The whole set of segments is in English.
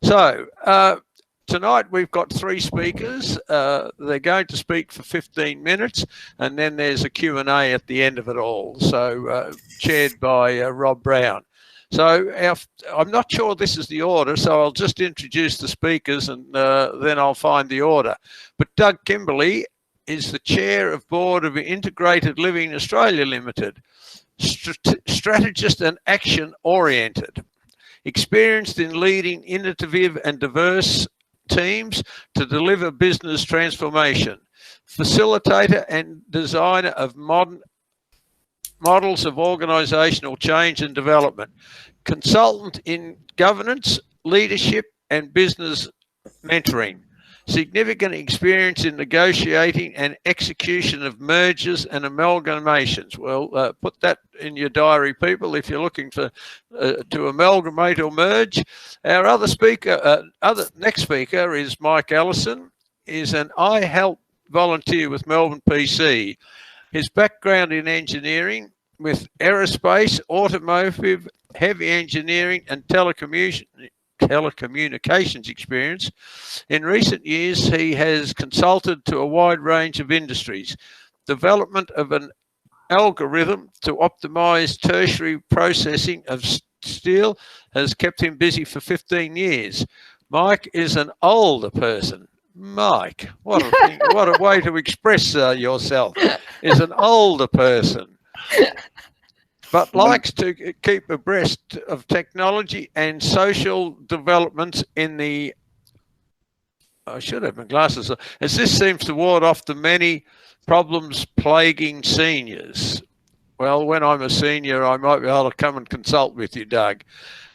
So tonight we've got three speakers. They're going to speak for 15 minutes, and then there's a Q&A at the end of it all. So chaired by Rob Brown. So I'm not sure this is the order, so I'll just introduce the speakers and then I'll find the order. But Doug Kimberley is the chair of board of Integrated Living Australia Limited, strategist and action oriented, experienced in leading innovative and diverse teams to deliver business transformation, facilitator and designer of modern models of organisational change and development, consultant in governance, leadership and business mentoring, significant experience in negotiating and execution of mergers and amalgamations. Well, put that in your diary, people, if you're looking for to amalgamate or merge. Our other speaker, next speaker is Mike Allison, is an iHelp volunteer with MelbPC. His background in engineering with aerospace, automotive, heavy engineering and telecommunications experience. In recent years, he has consulted to a wide range of industries. Development of an algorithm to optimise tertiary processing of steel has kept him busy for 15 years. Mike is an older person. Mike, what a way to express yourself, is an older person, but likes to keep abreast of technology and social developments in the, I should have my glasses on, as this seems to ward off the many problems plaguing seniors. Well, when I'm a senior, I might be able to come and consult with you, Doug.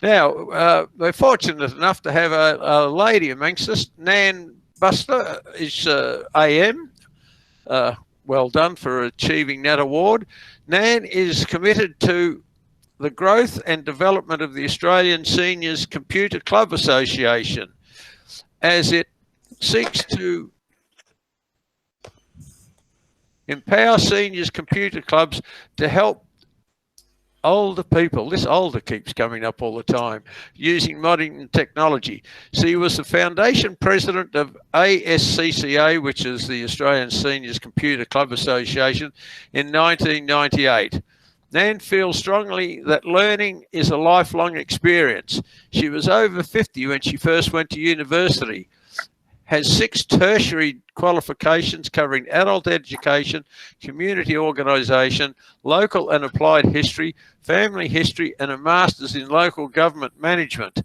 Now, we're fortunate enough to have a lady amongst us. Nan Bosler is AM. Well done for achieving that award. Nan is committed to the growth and development of the Australian Seniors Computer Club Association as it seeks to empower seniors computer clubs to help older people, this older keeps coming up all the time, using modern technology. She was the foundation president of ASCCA, which is the Australian Seniors Computer Club Association, in 1998. Nan feels strongly that learning is a lifelong experience. She was over 50 when she first went to university, has 6 tertiary qualifications covering adult education, community organisation, local and applied history, family history, and a master's in local government management.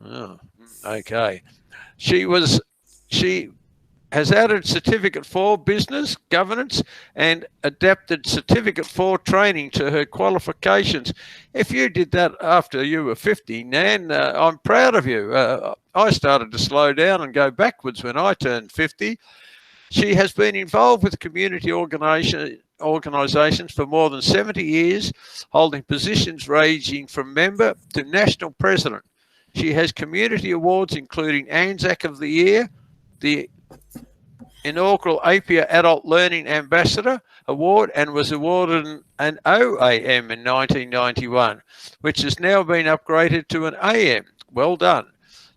Oh, okay. She has added Certificate 4 Business Governance and adapted Certificate 4 Training to her qualifications. If you did that after you were 50, Nan, I'm proud of you. I started to slow down and go backwards when I turned 50. She has been involved with community organisations for more than 70 years, holding positions ranging from member to national president. She has community awards including ANZAC of the Year, the inaugural APIA Adult Learning Ambassador Award, and was awarded an OAM in 1991, which has now been upgraded to an AM. Well done.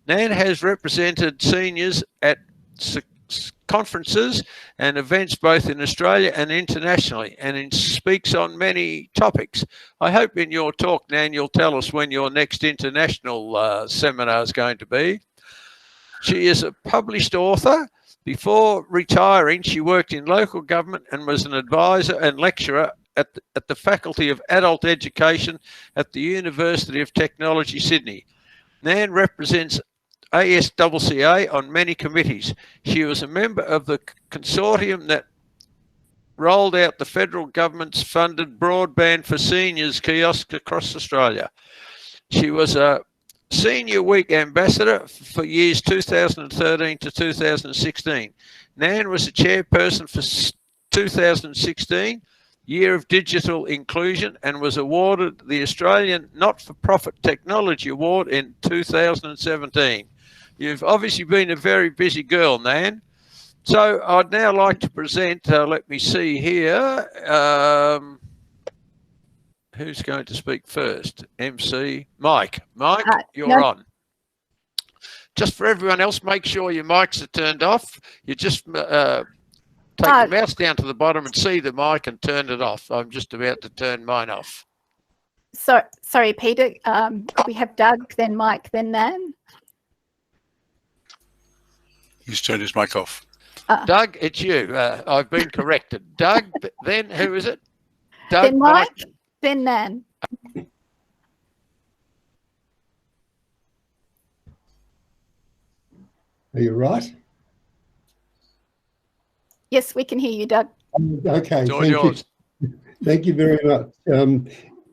Nan has represented seniors at conferences and events both in Australia and internationally, and speaks on many topics. I hope in your talk, Nan, you'll tell us when your next international seminar is going to be. She is a published author. Before retiring, she worked in local government and was an advisor and lecturer at the Faculty of Adult Education at the University of Technology, Sydney. Nan represents ASCCA on many committees. She was a member of the consortium that rolled out the federal government's funded broadband for seniors kiosk across Australia. She was a Senior Week Ambassador for years 2013 to 2016. Nan was the chairperson for 2016, Year of Digital Inclusion, and was awarded the Australian Not-for-Profit Technology Award in 2017. You've obviously been a very busy girl, Nan. So I'd now like to present, let me see here, who's going to speak first? MC Mike. Mike, you're on. just for everyone else, make sure your mics are turned off. You just take your mouse down to the bottom and see the mic and turn it off. I'm just about to turn mine off. So, sorry, Peter. We have Doug, then Mike, then Nan. He's turned his mic off. Doug, it's you. I've been corrected. Doug, then who is it? Doug, Then Mike, then Nan. Are you right? Yes, we can hear you, Doug. Okay, it's all yours. Thank you very much.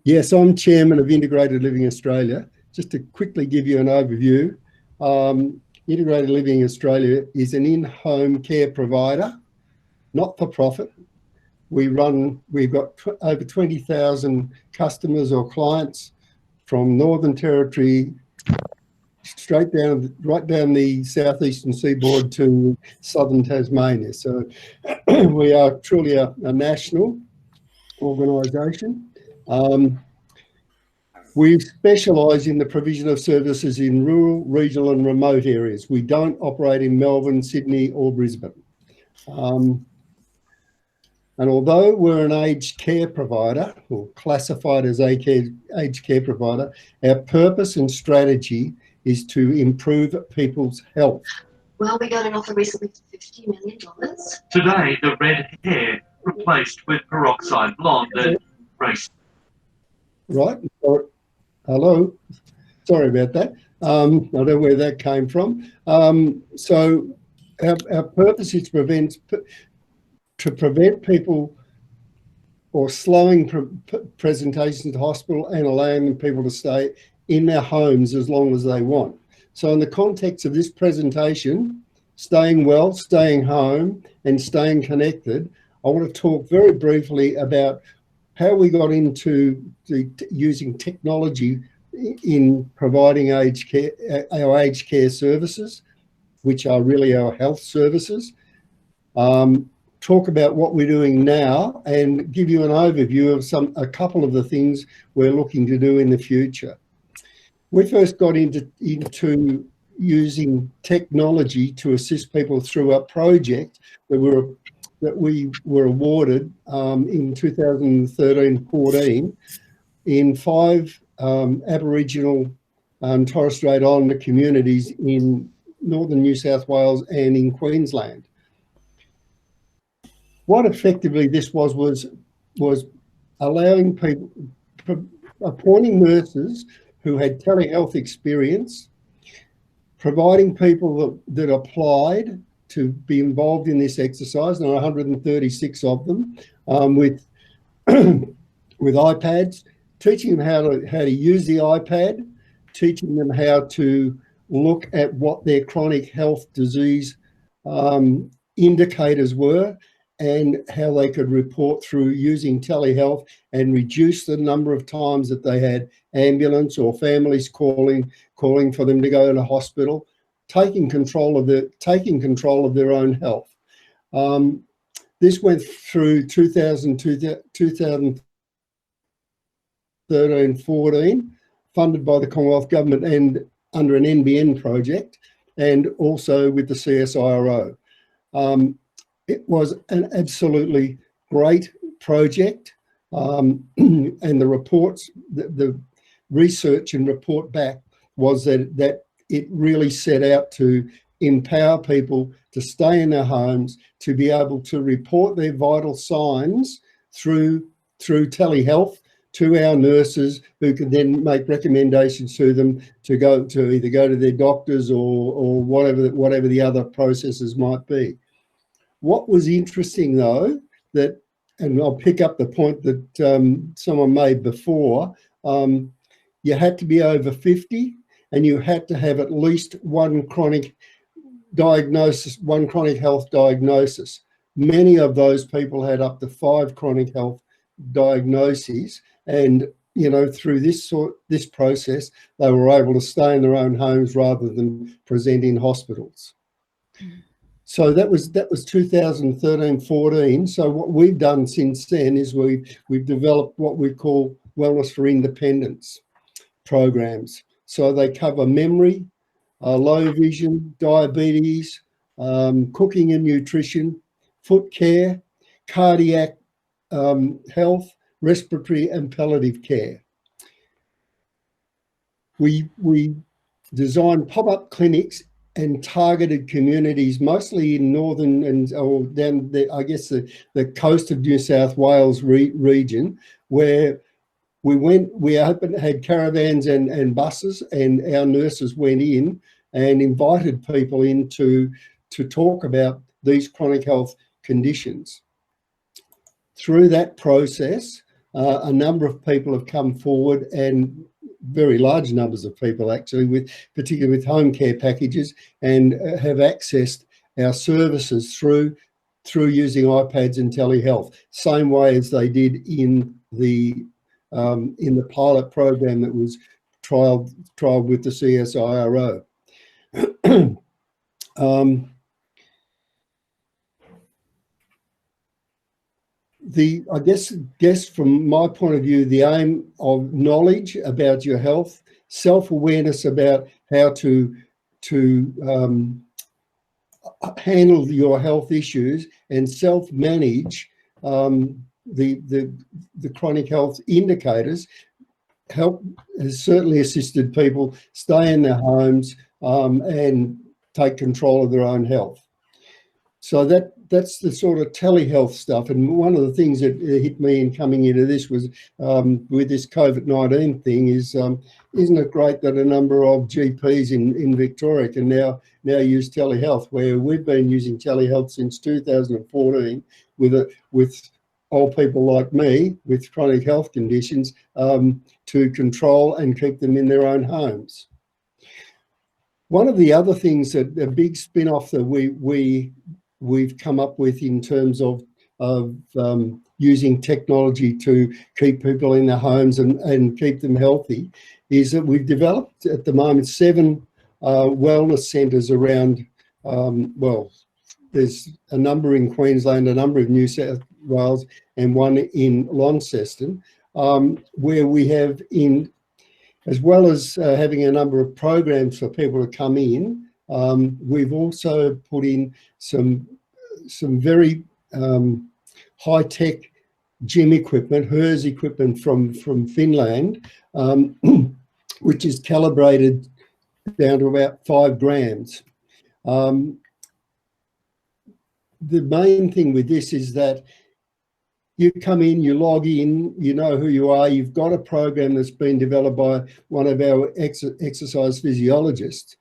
Yes, I'm Chairman of Integrated Living Australia. Just to quickly give you an overview, Integrated Living Australia is an in-home care provider, not for profit. We've got over 20,000 customers or clients from Northern Territory straight down, right down the southeastern seaboard to southern Tasmania. So we are truly a national organisation. We specialise in the provision of services in rural, regional and remote areas. We don't operate in Melbourne, Sydney or Brisbane. And although we're an aged care provider, or classified as aged care provider, our purpose and strategy is to improve people's health. Well, we got an offer recently for $50 million. Today, the red hair replaced with peroxide blonde and race. Right. Hello. Sorry about that. I don't know where that came from. So our purpose is to prevent people or slowing presentations to hospital and allowing people to stay in their homes as long as they want. So in the context of this presentation, staying well, staying home and staying connected, I want to talk very briefly about how we got into using technology in providing our aged care services, which are really our health services. Talk about what we're doing now and give you an overview of a couple of the things we're looking to do in the future. We first got into using technology to assist people through a project that we were awarded in 2013-14 in 5 Aboriginal and Torres Strait Islander communities in northern New South Wales and in Queensland. What effectively this was allowing people, appointing nurses who had telehealth experience, providing people that applied to be involved in this exercise, and 136 of them, with iPads, teaching them how to use the iPad, teaching them how to look at what their chronic health disease indicators were, and how they could report through using telehealth and reduce the number of times that they had ambulance or families calling for them to go to hospital, taking control of their own health. This went through 2013-14, funded by the Commonwealth Government and under an NBN project, and also with the CSIRO. It was an absolutely great project, and the reports, the research and report back was that it really set out to empower people to stay in their homes, to be able to report their vital signs through telehealth to our nurses, who could then make recommendations to them to either go to their doctors or whatever the other processes might be. What was interesting though, and I'll pick up the point that someone made before, you had to be over 50 and you had to have at least one chronic diagnosis, one chronic health diagnosis. Many of those people had up to 5 chronic health diagnoses, and through this process, they were able to stay in their own homes rather than present in hospitals. So that was 2013-14. So what we've done since then is we've developed what we call Wellness for Independence programs. So they cover memory, low vision, diabetes, cooking and nutrition, foot care, cardiac health, respiratory and palliative care. We designed pop-up clinics and targeted communities, mostly in northern and down the, I guess the coast of New South Wales region, where we had caravans and buses, and our nurses went in and invited people in to talk about these chronic health conditions. Through that process, a number of people have come forward, and very large numbers of people actually, particularly with home care packages, and have accessed our services through using iPads and telehealth, same way as they did in the pilot program that was trialed with the CSIRO. I guess from my point of view, the aim of knowledge about your health, self-awareness about how to handle your health issues, and self-manage the chronic health indicators has certainly assisted people stay in their homes and take control of their own health. So that's the sort of telehealth stuff. And one of the things that hit me in coming into this was with this COVID-19 thing is, isn't it great that a number of GPs in Victoria can now use telehealth, where we've been using telehealth since 2014 with old people like me with chronic health conditions to control and keep them in their own homes. One of the other things that a big spin-off that we've come up with in terms of using technology to keep people in their homes and keep them healthy is that we've developed at the moment 7 wellness centres around, well, there's a number in Queensland, a number of New South Wales, and one in Launceston, where we have, as well as having a number of programs for people to come in, we've also put in some very high-tech gym equipment, HERS equipment from Finland, which is calibrated down to about 5 grams. The main thing with this is that you come in, you log in, you know who you are, you've got a program that's been developed by one of our exercise physiologists.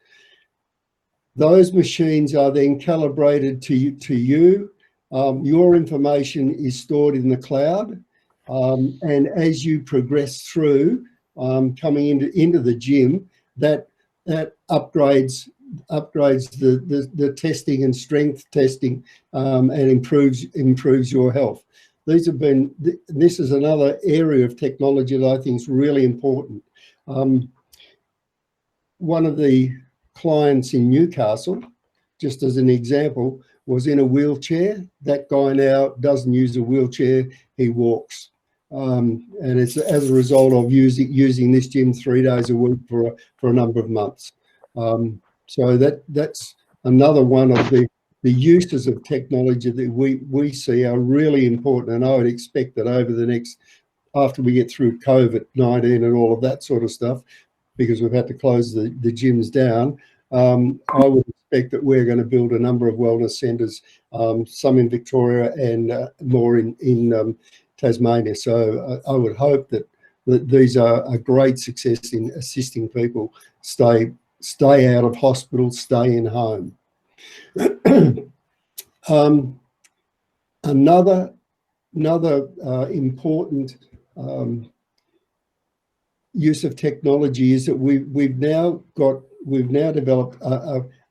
Those machines are then calibrated to you. Your information is stored in the cloud. And as you progress through coming into the gym, that upgrades the testing and strength testing and improves your health. This is another area of technology that I think is really important. One of the clients in Newcastle, just as an example, was in a wheelchair. That guy now doesn't use a wheelchair, he walks. And it's as a result of using this gym 3 days a week for a number of months. So that's another one of the uses of technology that we see are really important. And I would expect that over the next, after we get through COVID-19 and all of that sort of stuff, because we've had to close the gyms down, I would expect that we're going to build a number of wellness centres, some in Victoria and more in Tasmania. So I would hope that these are a great success in assisting people stay out of hospital, stay in home. Another important use of technology is that we've now developed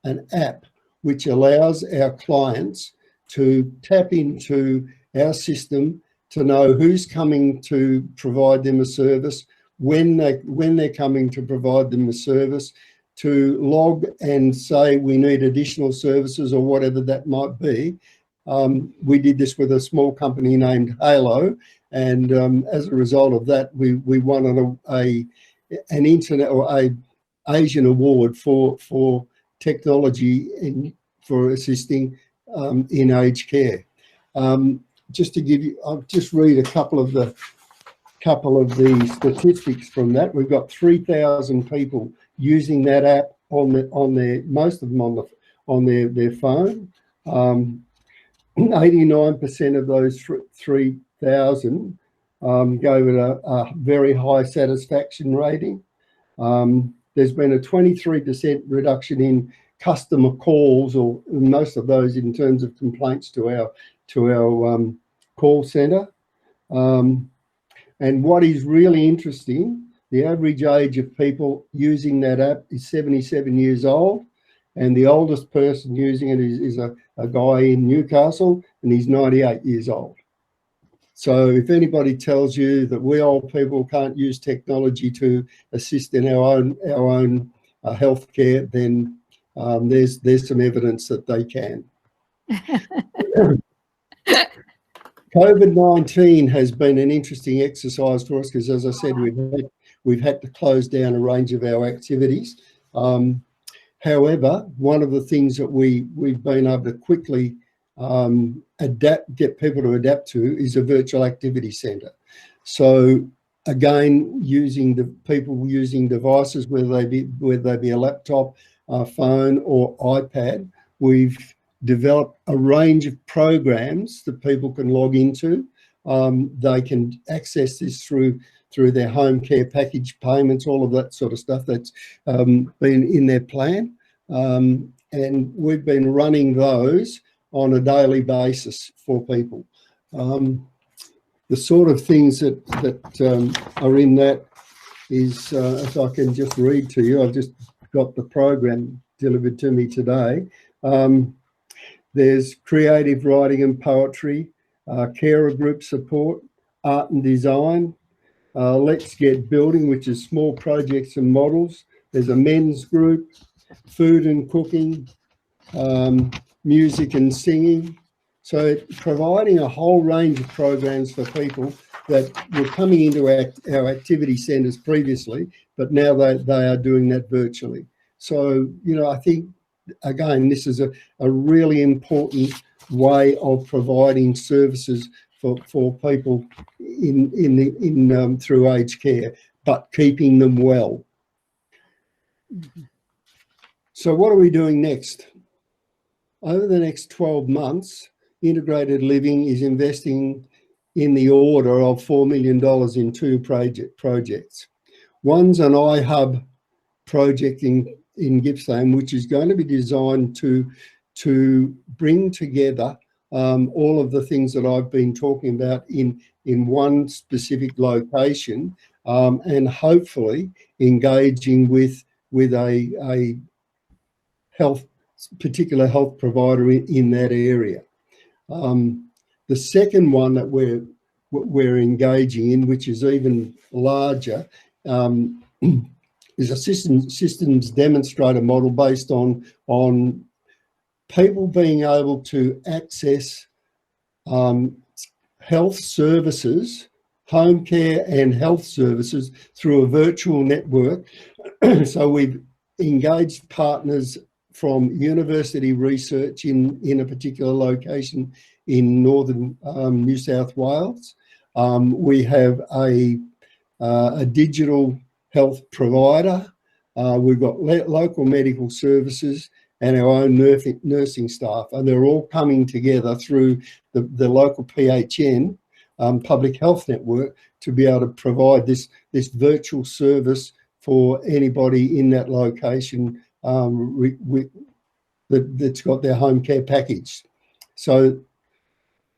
an app which allows our clients to tap into our system to know who's coming to provide them a service, when they're coming to provide them a service, to log and say we need additional services or whatever that might be. We did this with a small company named Halo, and as a result of that, we won an internet or Asian Award for technology for assisting in aged care. Just to give you, I'll just read a couple of the statistics from that. We've got 3,000 people using that app on their most of them on their phone. 89% of those 3,000 gave it a very high satisfaction rating. There's been a 23% reduction in customer calls, or most of those in terms of complaints to our call centre. And what is really interesting, the average age of people using that app is 77 years old, and the oldest person using it is a guy in Newcastle, and he's 98 years old. So if anybody tells you that we old people can't use technology to assist in our own healthcare, then there's some evidence that they can. COVID-19 has been an interesting exercise for us because, as I said, we've had to close down a range of our activities. However, one of the things that we've been able to quickly get people to adapt to is a virtual activity centre. So again, people using devices, whether they be a laptop, a phone, or iPad, we've developed a range of programs that people can log into. They can access this through their home care package payments, all of that sort of stuff that's been in their plan. And we've been running those on a daily basis for people. The sort of things that are in that is, if I can just read to you, I've just got the program delivered to me today. There's creative writing and poetry, carer group support, art and design, Let's Get Building, which is small projects and models. There's a men's group, food and cooking, music and singing. So providing a whole range of programs for people that were coming into our activity centres previously, but now they are doing that virtually. So, I think, again, this is a really important way of providing services for people through aged care, but keeping them well. So what are we doing next? Over the next 12 months, Integrated Living is investing in the order of $4 million in two projects. One's an iHub project in Gippsland, which is going to be designed to bring together all of the things that I've been talking about in one specific location, and hopefully engaging with a particular health provider in that area. The second one that we're engaging in, which is even larger, is a systems demonstrator model based on people being able to access health services, home care and health services through a virtual network. So we've engaged partners from university research in a particular location in northern New South Wales. We have a digital health provider. We've got local medical services and our own nursing staff, and they're all coming together through the local PHN, public health network, to be able to provide this virtual service for anybody in that location that's got their home care package. So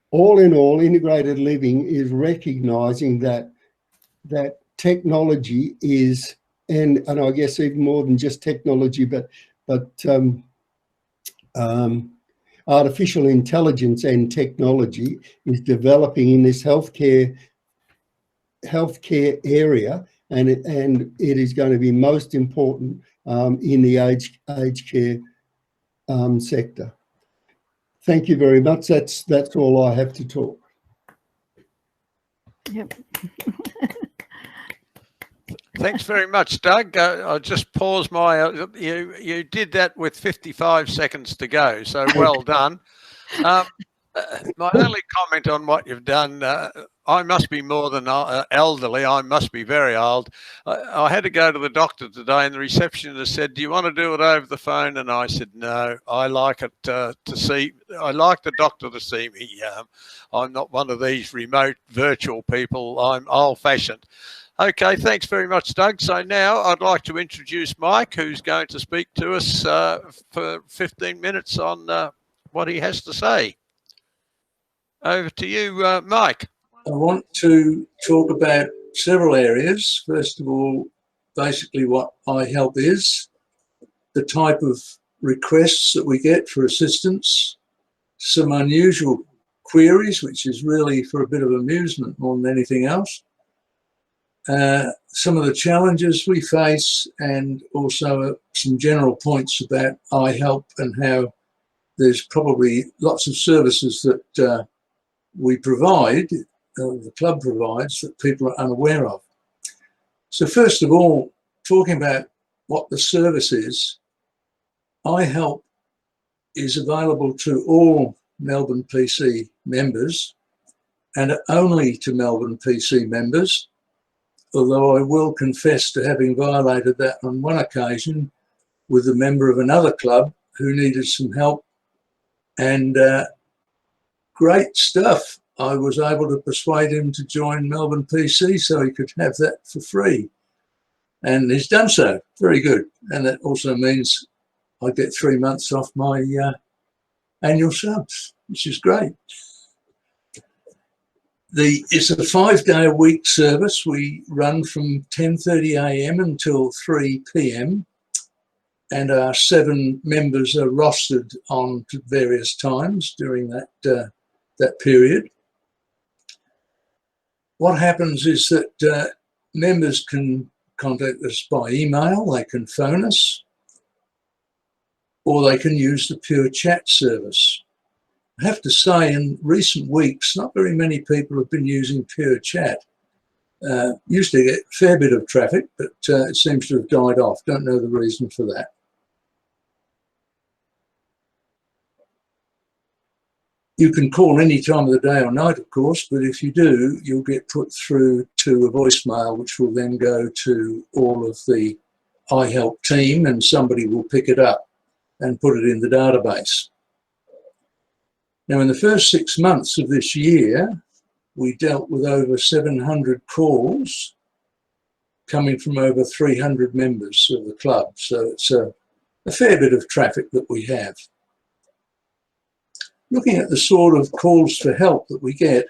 all in all, Integrated Living is recognising that technology is, and I guess even more than just technology, but artificial intelligence and technology is developing in this healthcare area, and it is going to be most important in the aged care sector. Thank you very much. That's all I have to talk. Yep. Thanks very much, Doug. I'll just pause my. You did that with 55 seconds to go, so well done. My only comment on what you've done, I must be more than elderly. I must be very old. I had to go to the doctor today, and the receptionist said, "Do you want to do it over the phone?" And I said, "No, I like it to see. I like the doctor to see me. I'm not one of these remote virtual people. I'm old-fashioned." Okay, thanks very much, Doug. So now I'd like to introduce Mike, who's going to speak to us for 15 minutes on what he has to say. Over to you, Mike. I want to talk about several areas. First of all, basically what iHelp is, the type of requests that we get for assistance, some unusual queries, which is really for a bit of amusement more than anything else, some of the challenges we face, and also some general points about iHelp and how there's probably lots of services that we provide, the club provides, that people are unaware of. So first of all, talking about what the service is, iHelp is available to all MelbPC members and only to MelbPC members, although I will confess to having violated that on one occasion with a member of another club who needed some help, and great stuff. I was able to persuade him to join MelbPC so he could have that for free. And he's done so. Very good. And that also means I get 3 months off my annual subs, which is great. It's a 5-day-a-week service. We run from 10:30 a.m. until 3 p.m. and our 7 members are rostered on to various times during that period. What happens is that members can contact us by email, they can phone us, or they can use the pure chat service. I have to say, in recent weeks, not very many people have been using pure chat. Used to get a fair bit of traffic, but it seems to have died off. Don't know the reason for that. You can call any time of the day or night, of course, but if you do, you'll get put through to a voicemail, which will then go to all of the iHelp team, and somebody will pick it up and put it in the database. Now, in the first 6 months of this year, we dealt with over 700 calls coming from over 300 members of the club. So it's a fair bit of traffic that we have. Looking at the sort of calls for help that we get,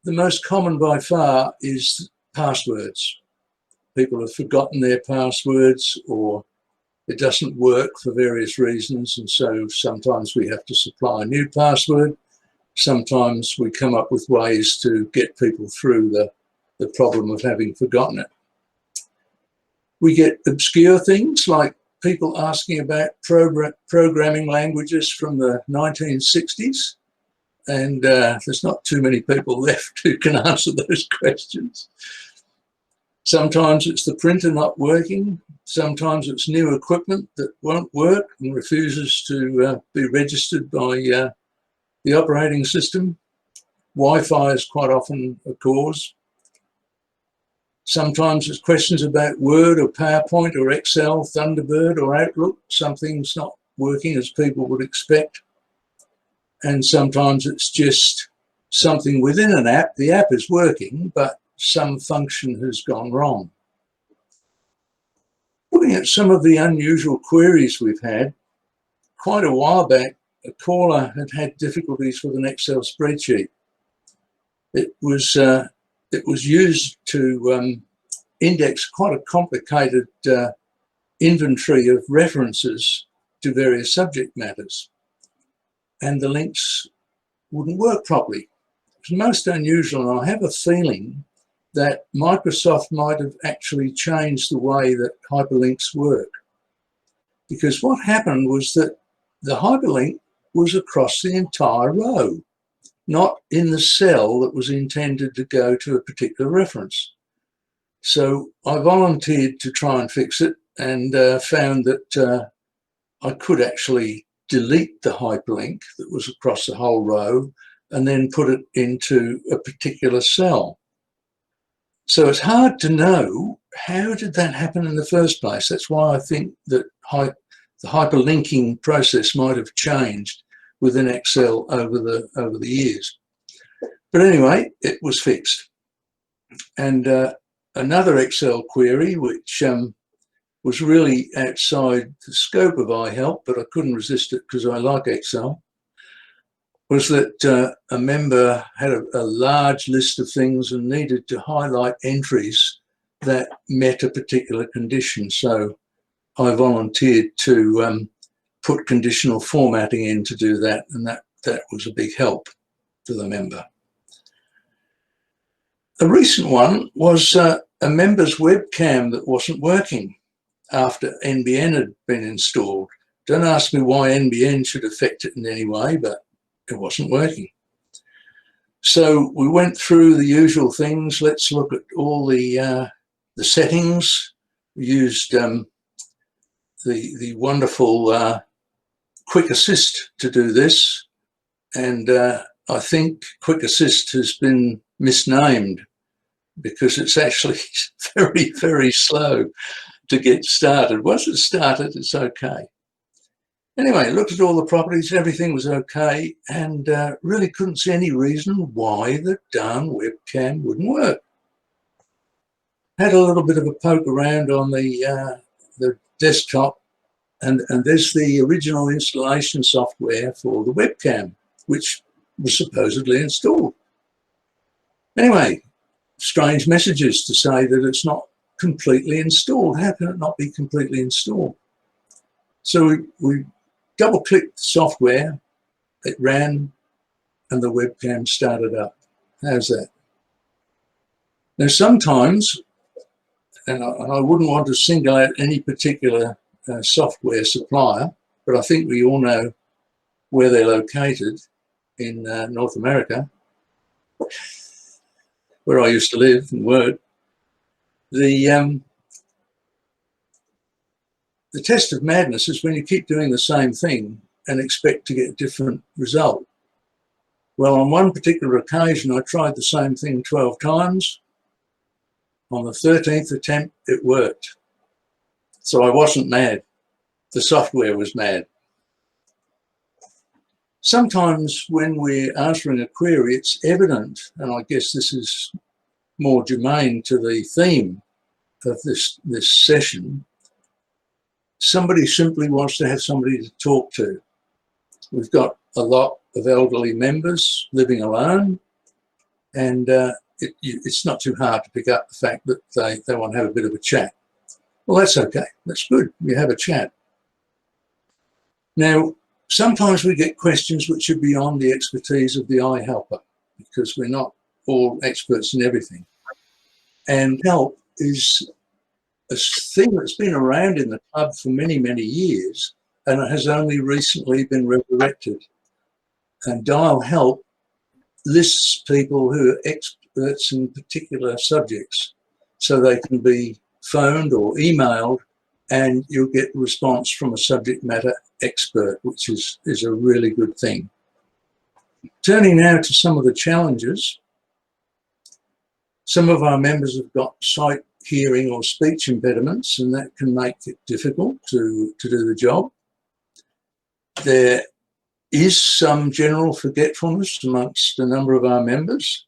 the most common by far is passwords. People have forgotten their passwords, or it doesn't work for various reasons, and so sometimes we have to supply a new password. Sometimes we come up with ways to get people through the problem of having forgotten it. We get obscure things like people asking about programming languages from the 1960s, and there's not too many people left who can answer those questions. Sometimes it's the printer not working. Sometimes it's new equipment that won't work and refuses to be registered by the operating system. Wi-Fi is quite often a cause. Sometimes it's questions about Word or PowerPoint or Excel, Thunderbird or Outlook. Something's not working as people would expect. And sometimes it's just something within an app. The app is working, but some function has gone wrong. Looking at some of the unusual queries we've had, quite a while back, a caller had difficulties with an Excel spreadsheet. It was used to index quite a complicated inventory of references to various subject matters, and the links wouldn't work properly. It was most unusual, and I have a feeling that Microsoft might have actually changed the way that hyperlinks work, because what happened was that the hyperlink was across the entire row, not in the cell that was intended to go to a particular reference. So I volunteered to try and fix it, and found that I could actually delete the hyperlink that was across the whole row and then put it into a particular cell. So it's hard to know how did that happen in the first place. That's why I think that the hyperlinking process might have changed within Excel over the years. But anyway, it was fixed. And another Excel query, which was really outside the scope of iHelp, but I couldn't resist it because I like Excel, was that a member had a large list of things and needed to highlight entries that met a particular condition. So I volunteered to put conditional formatting in to do that, and that was a big help to the member. A recent one was a member's webcam that wasn't working after NBN had been installed. Don't ask me why NBN should affect it in any way, but it wasn't working. So we went through the usual things. Let's look at all the settings. We used the wonderful Quick Assist to do this, and I think Quick Assist has been misnamed because it's actually very, very slow to get started. Once it's started, it's okay. Anyway, looked at all the properties, everything was okay, and really couldn't see any reason why the darn webcam wouldn't work. Had a little bit of a poke around on the desktop, and there's the original installation software for the webcam, which was supposedly installed. Anyway, strange messages to say that it's not completely installed. How can it not be completely installed? So we double-clicked the software, it ran, and the webcam started up. How's that? Now, sometimes, and I wouldn't want to single out any particular software supplier, but I think we all know where they're located in North America, where I used to live and work. The test of madness is when you keep doing the same thing and expect to get a different result. Well, on one particular occasion, I tried the same thing 12 times. On the 13th attempt, it worked. So I wasn't mad. The software was mad. Sometimes when we're answering a query, it's evident, and I guess this is more germane to the theme of this session, somebody simply wants to have somebody to talk to. We've got a lot of elderly members living alone, and it's not too hard to pick up the fact that they want to have a bit of a chat. Well, that's okay. That's good. You have a chat. Now, sometimes we get questions which are beyond the expertise of the iHelper, because we're not all experts in everything. And help is a thing that's been around in the club for many, many years, and it has only recently been resurrected. And Dial Help lists people who are experts in particular subjects, so they can be phoned or emailed, and you'll get a response from a subject matter expert, which is a really good thing. Turning now to some of the challenges. Some of our members have got sight, hearing or speech impediments, and that can make it difficult to do the job. There is some general forgetfulness amongst a number of our members,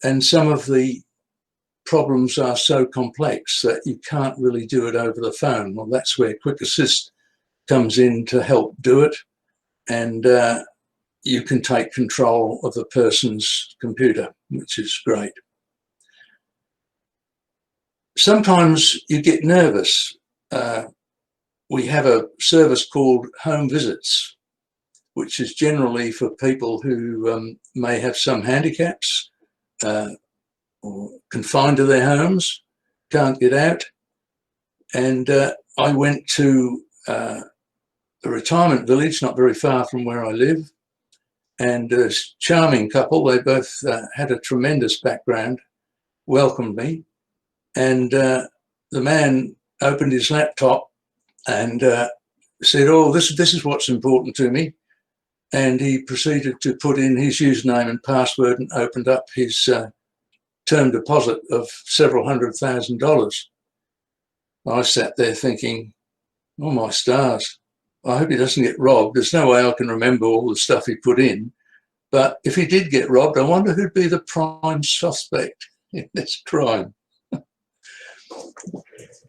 and some of the problems are so complex that you can't really do it over the phone. Well, that's where Quick Assist comes in to help do it, and you can take control of the person's computer, which is great. Sometimes you get nervous. We have a service called Home Visits, which is generally for people who may have some handicaps or confined to their homes, can't get out. And I went to a retirement village not very far from where I live, and a charming couple, they both had a tremendous background, welcomed me, And the man opened his laptop and said, oh, this is what's important to me. And he proceeded to put in his username and password and opened up his term deposit of several $100,000. I sat there thinking, oh my stars, I hope he doesn't get robbed. There's no way I can remember all the stuff he put in. But if he did get robbed, I wonder who'd be the prime suspect in this crime.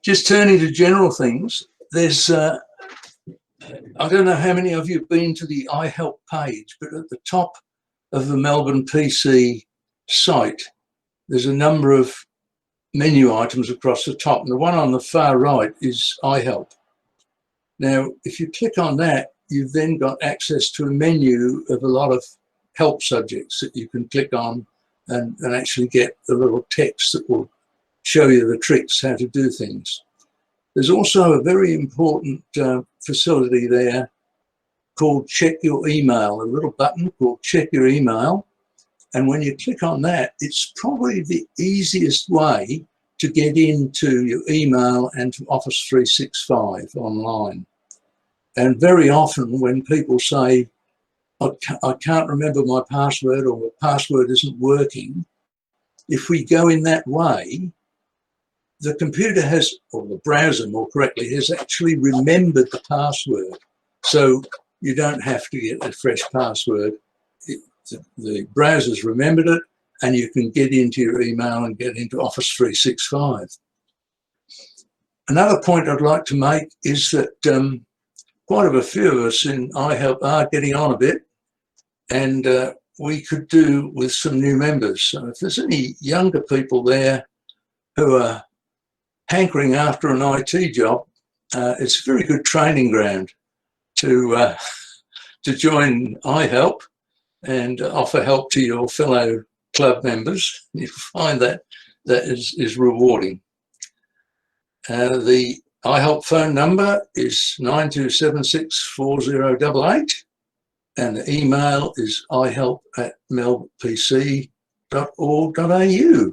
Just turning to general things, there's, I don't know how many of you have been to the iHelp page, but at the top of the MelbPC site, there's a number of menu items across the top. And the one on the far right is iHelp. Now, if you click on that, you've then got access to a menu of a lot of help subjects that you can click on and actually get the little text that will show you the tricks how to do things. There's also a very important facility there called Check Your Email, a little button called Check Your Email. And when you click on that, it's probably the easiest way to get into your email and to Office 365 online. And very often when people say, I can't remember my password or my password isn't working, if we go in that way, the computer has, or the browser more correctly, has actually remembered the password. So you don't have to get a fresh password. The browser's remembered it, and you can get into your email and get into Office 365. Another point I'd like to make is that quite a few of us in iHelp are getting on a bit, and we could do with some new members. So if there's any younger people there who are hankering after an IT job, it's a very good training ground to join iHelp and offer help to your fellow club members. You find that is rewarding. The iHelp phone number is 92764088 and the email is ihelp@melbpc.org.au.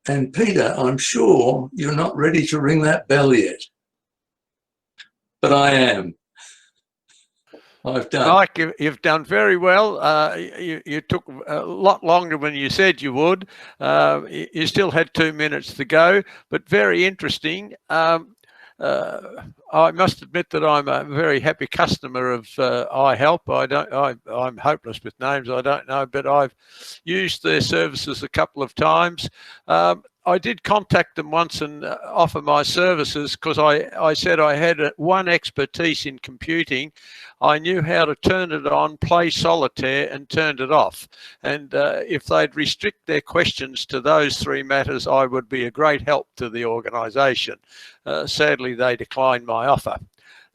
And Peter, I'm sure you're not ready to ring that bell yet, but I am. I've done. Mike, you've done very well. You took a lot longer than you said you would. You still had 2 minutes to go, but very interesting. I must admit that I'm a very happy customer of iHelp. I'm hopeless with names. I don't know, but I've used their services a couple of times. I did contact them once and offer my services because I said I had one expertise in computing. I knew how to turn it on, play solitaire and turned it off. And if they'd restrict their questions to those three matters, I would be a great help to the organisation. Sadly, they declined my offer.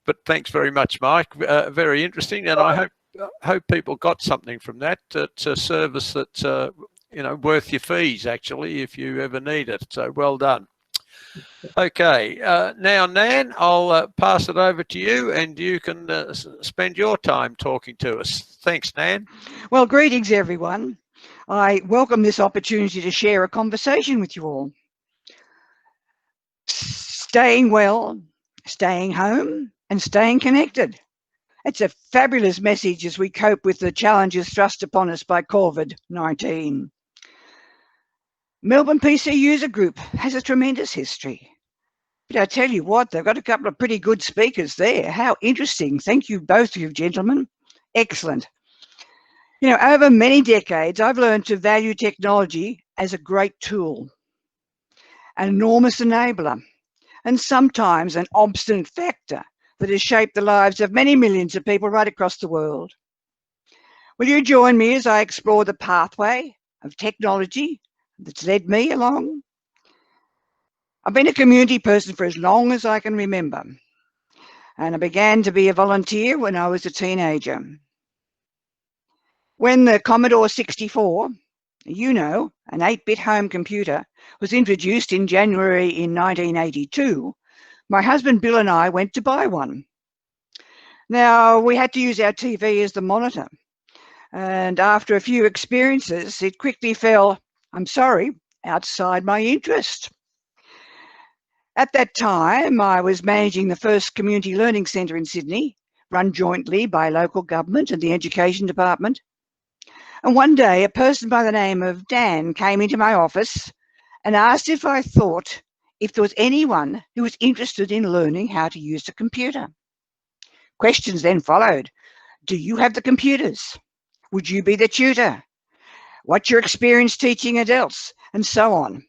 But thanks very much, Mike. Very interesting. And I hope people got something from that. It's a service that's worth your fees, actually, if you ever need it. So well done. Okay, now, Nan, I'll pass it over to you and you can spend your time talking to us. Thanks, Nan. Well, greetings, everyone. I welcome this opportunity to share a conversation with you all. Staying well, staying home, and staying connected. It's a fabulous message as we cope with the challenges thrust upon us by COVID-19. MelbPC User Group has a tremendous history. But I tell you what, they've got a couple of pretty good speakers there. How interesting. Thank you, both of you gentlemen. Excellent. Over many decades, I've learned to value technology as a great tool, an enormous enabler, and sometimes an obstinate factor that has shaped the lives of many millions of people right across the world. Will you join me as I explore the pathway of technology that's led me along? I've been a community person for as long as I can remember, and I began to be a volunteer when I was a teenager. When the Commodore 64, an 8-bit home computer, was introduced in January in 1982, my husband Bill and I went to buy one. Now, we had to use our TV as the monitor, and after a few experiences, it quickly fell, I'm sorry, outside my interest. At that time, I was managing the first community learning centre in Sydney, run jointly by local government and the education department. And one day, a person by the name of Dan came into my office and asked if I thought if there was anyone who was interested in learning how to use a computer. Questions then followed. Do you have the computers? Would you be the tutor? What's your experience teaching adults? And so on.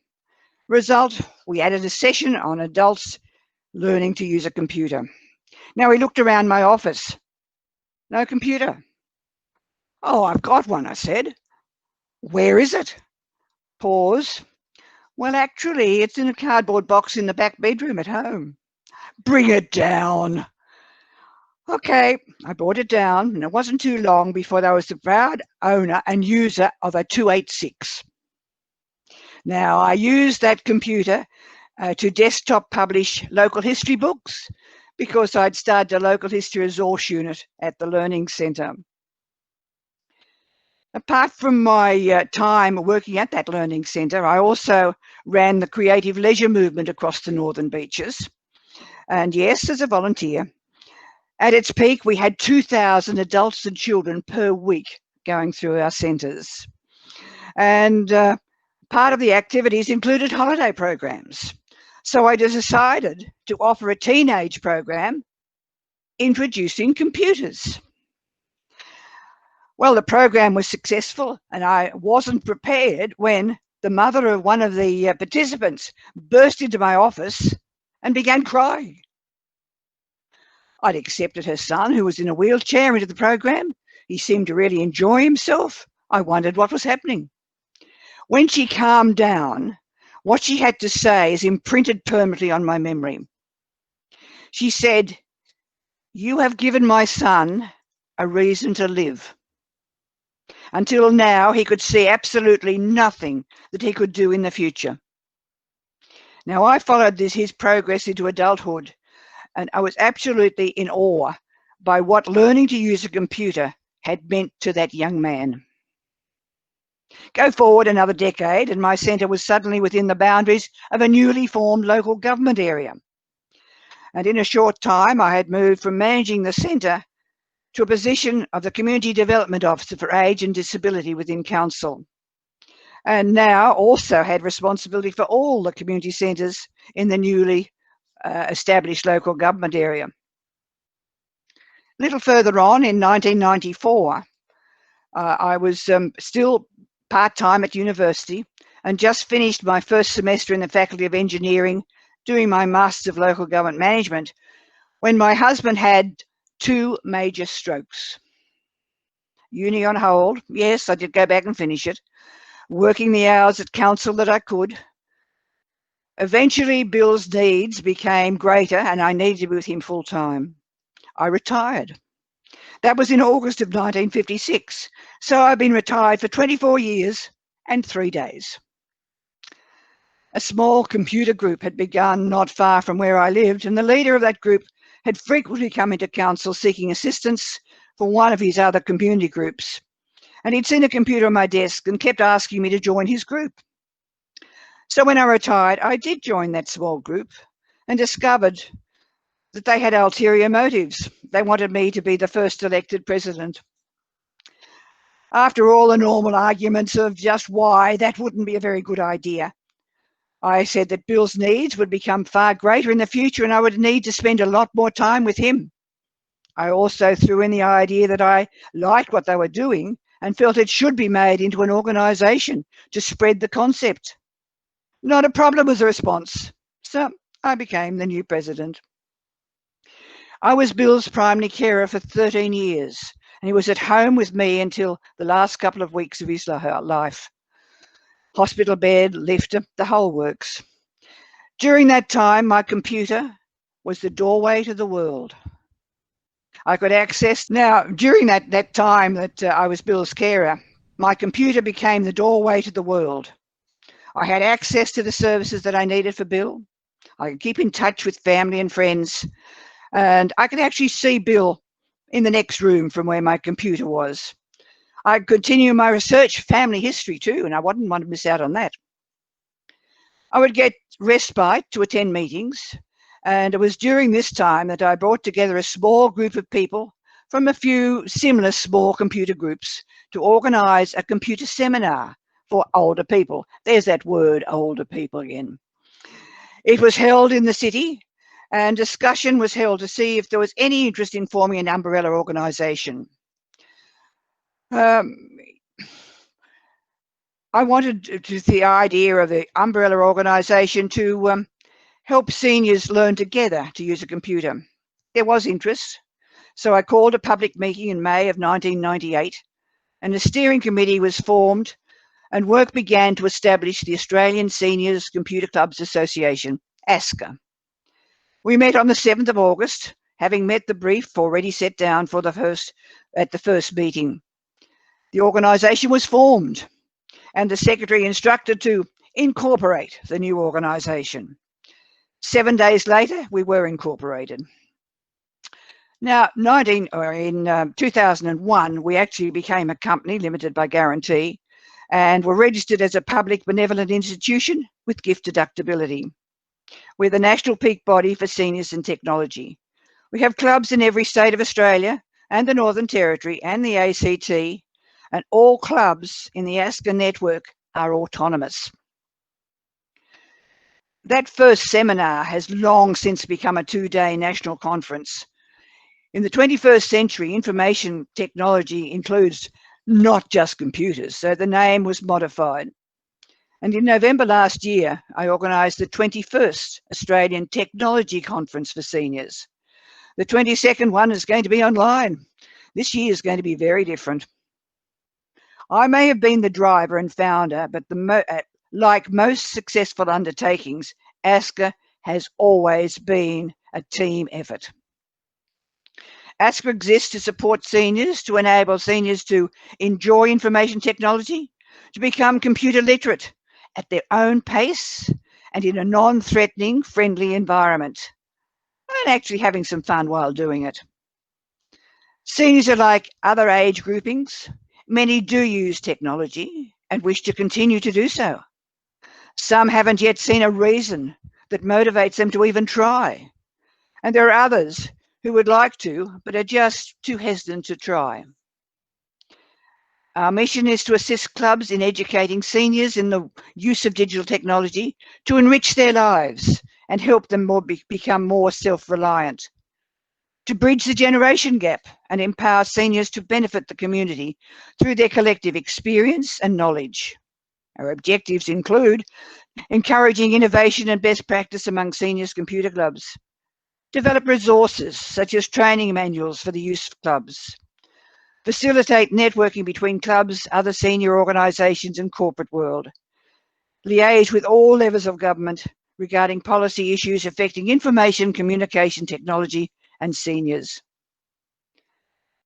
Result, we added a session on adults learning to use a computer. Now we looked around my office. No computer. Oh, I've got one, I said. Where is it? Pause. Well, actually, it's in a cardboard box in the back bedroom at home. Bring it down. Okay, I brought it down, and it wasn't too long before I was the proud owner and user of a 286. Now, I used that computer to desktop publish local history books because I'd started a local history resource unit at the Learning Centre. Apart from my time working at that Learning Centre, I also ran the creative leisure movement across the Northern Beaches. And yes, as a volunteer. At its peak, we had 2,000 adults and children per week going through our centres. And part of the activities included holiday programs. So I decided to offer a teenage program introducing computers. Well, the program was successful, and I wasn't prepared when the mother of one of the participants burst into my office and began crying. I'd accepted her son, who was in a wheelchair, into the program. He seemed to really enjoy himself. I wondered what was happening. When she calmed down, what she had to say is imprinted permanently on my memory. She said, "You have given my son a reason to live." Until now, he could see absolutely nothing that he could do in the future. Now, I followed his progress into adulthood, and I was absolutely in awe by what learning to use a computer had meant to that young man. Go forward another decade, and my centre was suddenly within the boundaries of a newly formed local government area. And in a short time, I had moved from managing the centre to a position of the Community Development Officer for Age and Disability within Council, and now also had responsibility for all the community centres in the newly established local government area. A little further on, in 1994, I was still part-time at university and just finished my first semester in the Faculty of Engineering, doing my Masters of Local Government Management, when my husband had 2 major strokes. Uni on hold. Yes, I did go back and finish it. Working the hours at council that I could. Eventually, Bill's needs became greater and I needed to be with him full time. I retired. That was in August of 1956. So I've been retired for 24 years and 3 days. A small computer group had begun not far from where I lived, and the leader of that group had frequently come into council seeking assistance for one of his other community groups. And he'd seen a computer on my desk and kept asking me to join his group. So when I retired, I did join that small group and discovered that they had ulterior motives. They wanted me to be the first elected president. After all the normal arguments of just why that wouldn't be a very good idea, I said that Bill's needs would become far greater in the future and I would need to spend a lot more time with him. I also threw in the idea that I liked what they were doing and felt it should be made into an organisation to spread the concept. Not a problem was the response, so I became the new president. I was Bill's primary carer for 13 years, and he was at home with me until the last couple of weeks of his life. Hospital bed, lift, the whole works. During that time, my computer was the doorway to the world. I could access, now during that time that I was Bill's carer, my computer became the doorway to the world. I had access to the services that I needed for Bill. I could keep in touch with family and friends, and I could actually see Bill in the next room from where my computer was. I could continue my research, family history too, and I wouldn't want to miss out on that. I would get respite to attend meetings, and it was during this time that I brought together a small group of people from a few similar small computer groups to organise a computer seminar for older people. There's that word, older people, again. It was held in the city, and discussion was held to see if there was any interest in forming an umbrella organisation. I wanted the idea of the umbrella organisation to help seniors learn together to use a computer. There was interest, so I called a public meeting in May of 1998, and a steering committee was formed, and work began to establish the Australian Seniors Computer Clubs Association, ASCA. We met on the 7th of August, having met the brief already set down for the first meeting. The organisation was formed, and the secretary instructed to incorporate the new organisation. 7 days later, we were incorporated. Now, in 2001, we actually became a company limited by guarantee and were registered as a public benevolent institution with gift deductibility. We're the national peak body for seniors in technology. We have clubs in every state of Australia and the Northern Territory and the ACT, and all clubs in the ASCA network are autonomous. That first seminar has long since become a 2-day national conference. In the 21st century, information technology includes not just computers, so the name was modified. And in November last year, I organised the 21st Australian Technology Conference for Seniors. The 22nd one is going to be online. This year is going to be very different. I may have been the driver and founder, but like most successful undertakings, ASCA has always been a team effort. ASCA exists to support seniors, to enable seniors to enjoy information technology, to become computer literate at their own pace and in a non-threatening, friendly environment, and actually having some fun while doing it. Seniors are like other age groupings. Many do use technology and wish to continue to do so. Some haven't yet seen a reason that motivates them to even try. And there are others who would like to, but are just too hesitant to try. Our mission is to assist clubs in educating seniors in the use of digital technology to enrich their lives and help them become more self-reliant, to bridge the generation gap and empower seniors to benefit the community through their collective experience and knowledge. Our objectives include encouraging innovation and best practice among seniors computer clubs, develop resources such as training manuals for the use of clubs, facilitate networking between clubs, other senior organisations and corporate world, liaise with all levels of government regarding policy issues affecting information, communication technology and seniors.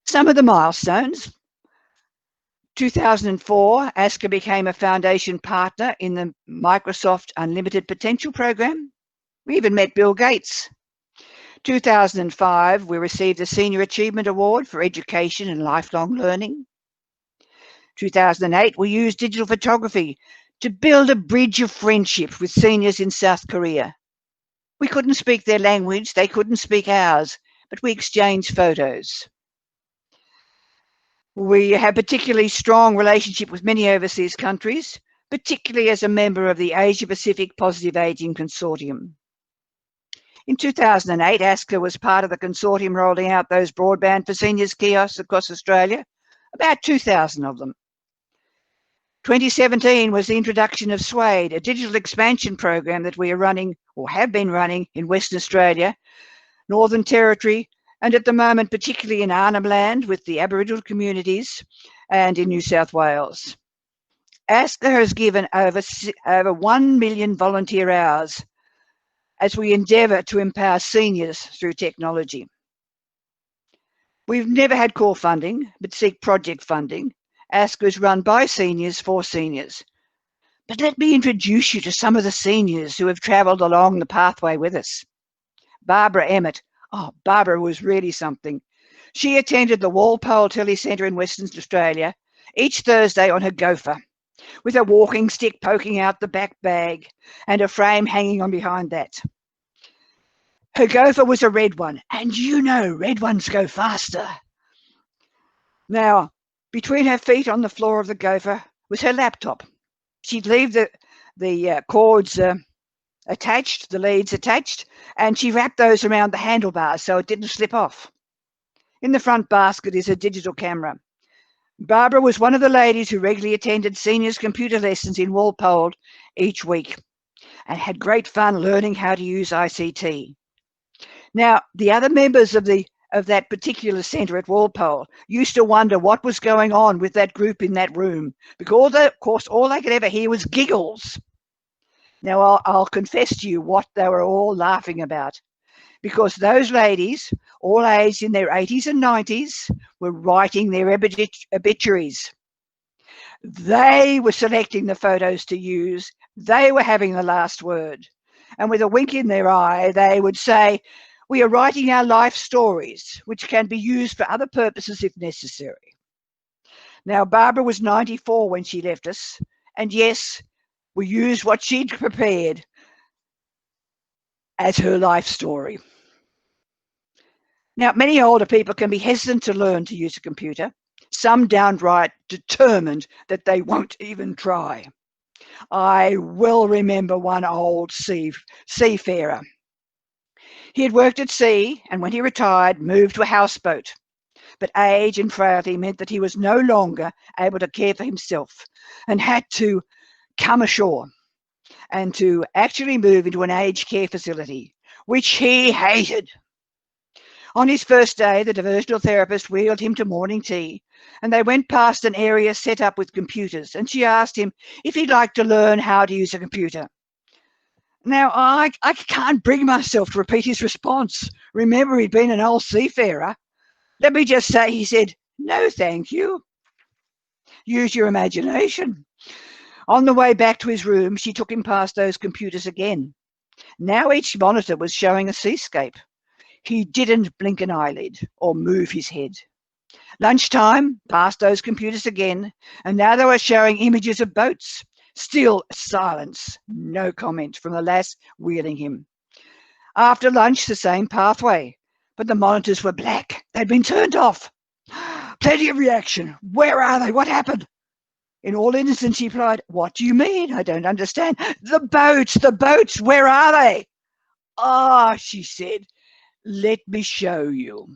Some of the milestones. 2004, ASCA became a foundation partner in the Microsoft Unlimited Potential program. We even met Bill Gates. 2005, we received the Senior Achievement Award for Education and Lifelong Learning. 2008, we used digital photography to build a bridge of friendship with seniors in South Korea. We couldn't speak their language, they couldn't speak ours, but we exchanged photos. We have a particularly strong relationship with many overseas countries, particularly as a member of the Asia-Pacific Positive Aging Consortium. In 2008, ASCA was part of the consortium rolling out those broadband for seniors kiosks across Australia, about 2,000 of them. 2017 was the introduction of SWADE, a digital expansion program that we are running or have been running in Western Australia, Northern Territory, and at the moment particularly in Arnhem Land with the Aboriginal communities and in New South Wales. ASCA has given over 1 million volunteer hours as we endeavour to empower seniors through technology. We've never had core funding, but seek project funding. ASCA is run by seniors for seniors. But let me introduce you to some of the seniors who have travelled along the pathway with us. Barbara Emmett. Oh, Barbara was really something. She attended the Walpole Telecentre in Western Australia each Thursday on her gopher, with a walking stick poking out the back bag and a frame hanging on behind that. Her gopher was a red one, and you know red ones go faster. Now, between her feet on the floor of the gopher was her laptop. She'd leave the cords attached, the leads attached, and she wrapped those around the handlebars so it didn't slip off. In the front basket is a digital camera. Barbara was one of the ladies who regularly attended seniors' computer lessons in Walpole each week and had great fun learning how to use ICT. Now, the other members of that particular centre at Walpole used to wonder what was going on with that group in that room, because of course all they could ever hear was giggles. Now, I'll confess to you what they were all laughing about, because those ladies, all aged in their 80s and 90s, were writing their obituaries. They were selecting the photos to use. They were having the last word. And with a wink in their eye, they would say, "We are writing our life stories, which can be used for other purposes if necessary." Now, Barbara was 94 when she left us, and yes, we used what she'd prepared as her life story. Now, many older people can be hesitant to learn to use a computer, some downright determined that they won't even try. I well remember one old seafarer. He had worked at sea, and when he retired, moved to a houseboat. But age and frailty meant that he was no longer able to care for himself and had to come ashore and to actually move into an aged care facility, which he hated. On his first day, the diversional therapist wheeled him to morning tea, and they went past an area set up with computers, and she asked him if he'd like to learn how to use a computer. Now, I can't bring myself to repeat his response. Remember, he'd been an old seafarer. Let me just say, he said, "No, thank you." Use your imagination. On the way back to his room, she took him past those computers again. Now each monitor was showing a seascape. He didn't blink an eyelid or move his head. Lunchtime, past those computers again, and now they were showing images of boats. Still silence, no comment from the lass wheeling him. After lunch, the same pathway, but the monitors were black. They'd been turned off. Plenty of reaction. "Where are they? What happened?" In all innocence, he replied, "What do you mean? I don't understand." The boats, where are they?" "Ah," she said, "let me show you."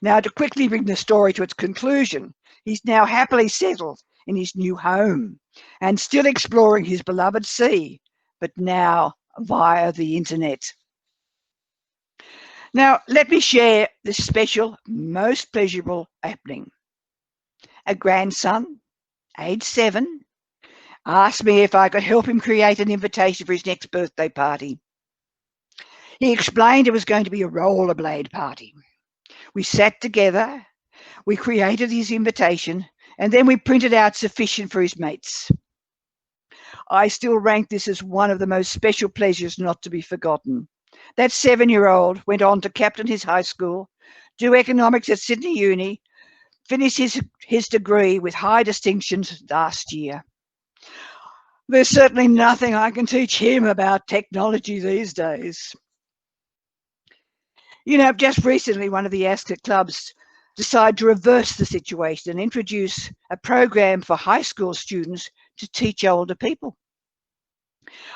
Now, to quickly bring the story to its conclusion, he's now happily settled in his new home and still exploring his beloved sea, but now via the internet. Now, let me share this special, most pleasurable happening. A grandson, age 7, asked me if I could help him create an invitation for his next birthday party. He explained it was going to be a rollerblade party. We sat together, we created his invitation, and then we printed out sufficient for his mates. I still rank this as one of the most special pleasures not to be forgotten. That 7-year-old went on to captain his high school, do economics at Sydney Uni, finish his degree with high distinctions last year. There's certainly nothing I can teach him about technology these days. You know, just recently, one of the ASCA clubs decided to reverse the situation and introduce a program for high school students to teach older people.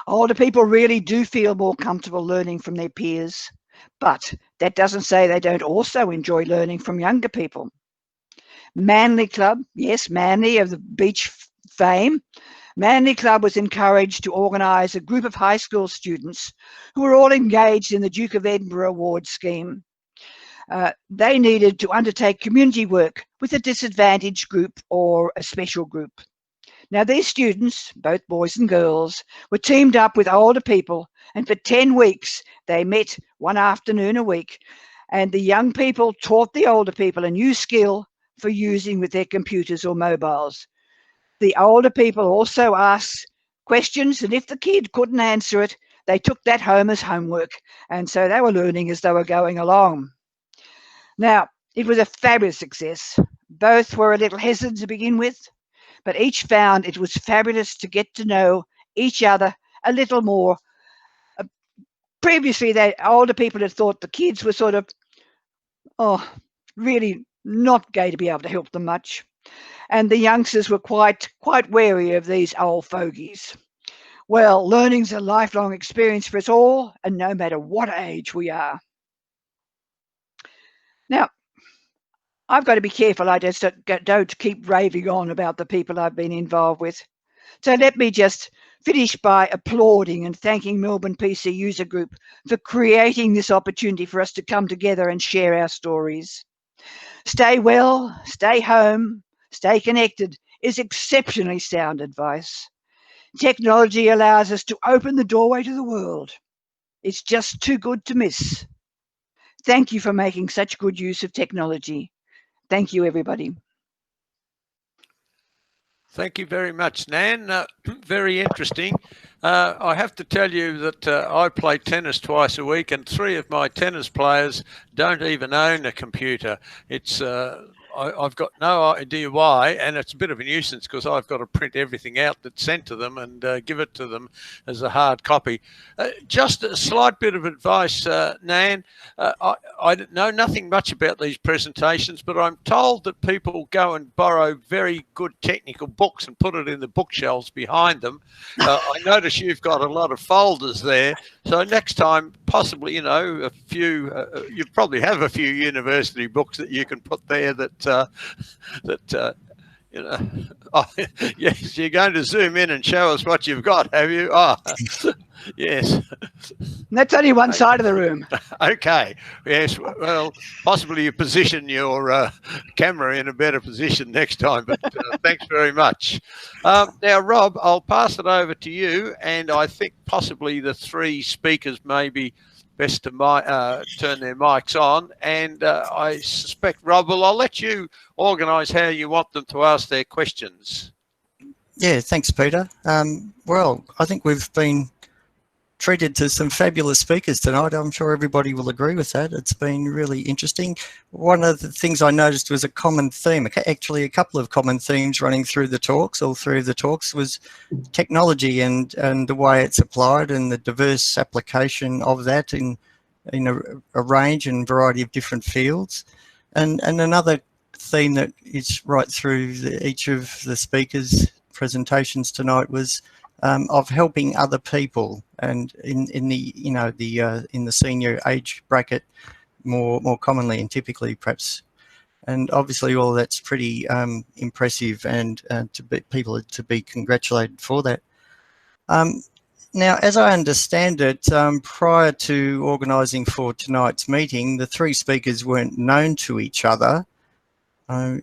Older people really do feel more comfortable learning from their peers, but that doesn't say they don't also enjoy learning from younger people. Manly Club, yes, Manly of the beach fame, Manly Club was encouraged to organise a group of high school students who were all engaged in the Duke of Edinburgh Award scheme. They needed to undertake community work with a disadvantaged group or a special group. Now, these students, both boys and girls, were teamed up with older people, and for 10 weeks they met one afternoon a week, and the young people taught the older people a new skill for using with their computers or mobiles. The older people also asked questions, and if the kid couldn't answer it, they took that home as homework, and so they were learning as they were going along. Now, it was a fabulous success. Both were a little hesitant to begin with, but each found it was fabulous to get to know each other a little more. Previously, older people had thought the kids were sort of, really not going to be able to help them much. And the youngsters were quite wary of these old fogies. Well, learning's a lifelong experience for us all, and no matter what age we are. Now, I've got to be careful I just don't keep raving on about the people I've been involved with. So let me just finish by applauding and thanking MelbPC User Group for creating this opportunity for us to come together and share our stories. Stay well, stay home, stay connected is exceptionally sound advice. Technology allows us to open the doorway to the world. It's just too good to miss. Thank you for making such good use of technology. Thank you, everybody. Thank you very much, Nan. Very interesting. I have to tell you that I play tennis twice a week, and 3 of my tennis players don't even own a computer. It's I've got no idea why, and it's a bit of a nuisance because I've got to print everything out that's sent to them and give it to them as a hard copy. Just a slight bit of advice, Nan. I know nothing much about these presentations, but I'm told that people go and borrow very good technical books and put it in the bookshelves behind them. I notice you've got a lot of folders there, so next time, possibly, you know, a few, you probably have a few university books that you can put there that you know. Oh, yes, you're going to zoom in and show us what you've got, have you? Oh, yes. That's only one side of the room. Okay. Yes. Well, possibly you position your camera in a better position next time, but thanks very much. Now, Rob, I'll pass it over to you, and I think possibly the 3 speakers maybe best to turn their mics on, and I suspect, Rob, I'll let you organise how you want them to ask their questions. Yeah, thanks, Peter. Well, I think we've been treated to some fabulous speakers tonight. I'm sure everybody will agree with that. It's been really interesting. One of the things I noticed was a common theme, actually a couple of common themes running through the talks, all 3 of the talks, was technology and the way it's applied and the diverse application of that in a range and variety of different fields. And another theme that is right through each of the speakers' presentations tonight was of helping other people, and in the senior age bracket more commonly and typically perhaps, and obviously all that's pretty impressive, and people to be congratulated for that. Now, as I understand it, prior to organising for tonight's meeting, the 3 speakers weren't known to each other. Am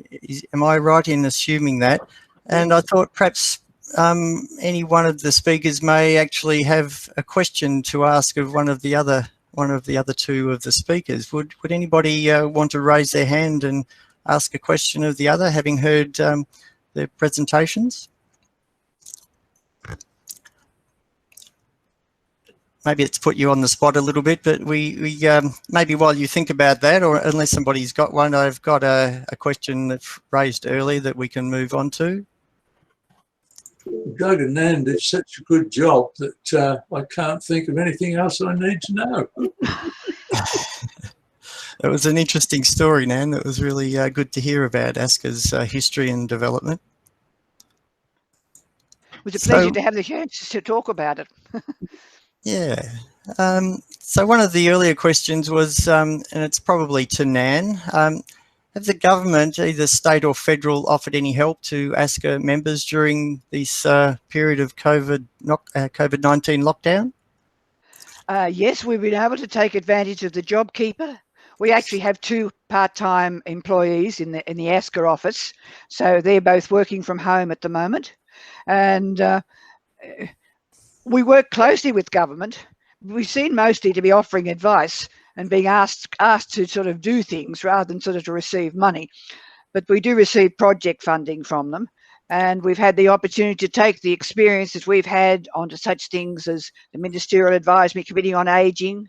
I right in assuming that? And I thought perhaps any one of the speakers may actually have a question to ask of one of the other 2 of the speakers. Would anybody want to raise their hand and ask a question of the other, having heard their presentations? Maybe it's put you on the spot a little bit, but we maybe while you think about that, or unless somebody's got one, I've got a question that's raised earlier that we can move on to. Doug and Nan did such a good job that I can't think of anything else I need to know. It was an interesting story, Nan. It was really good to hear about ASCA's history and development. It was a pleasure to have the chance to talk about it. Yeah. So one of the earlier questions was, and it's probably to Nan, have the government, either state or federal, offered any help to ASCA members during this period of COVID-19 lockdown? Yes, we've been able to take advantage of the JobKeeper. We actually have 2 part-time employees in the ASCA office, so they're both working from home at the moment. And we work closely with government. We seem mostly to be offering advice and being asked to sort of do things rather than sort of to receive money. But we do receive project funding from them. And we've had the opportunity to take the experiences we've had onto such things as the Ministerial Advisory Committee on Ageing,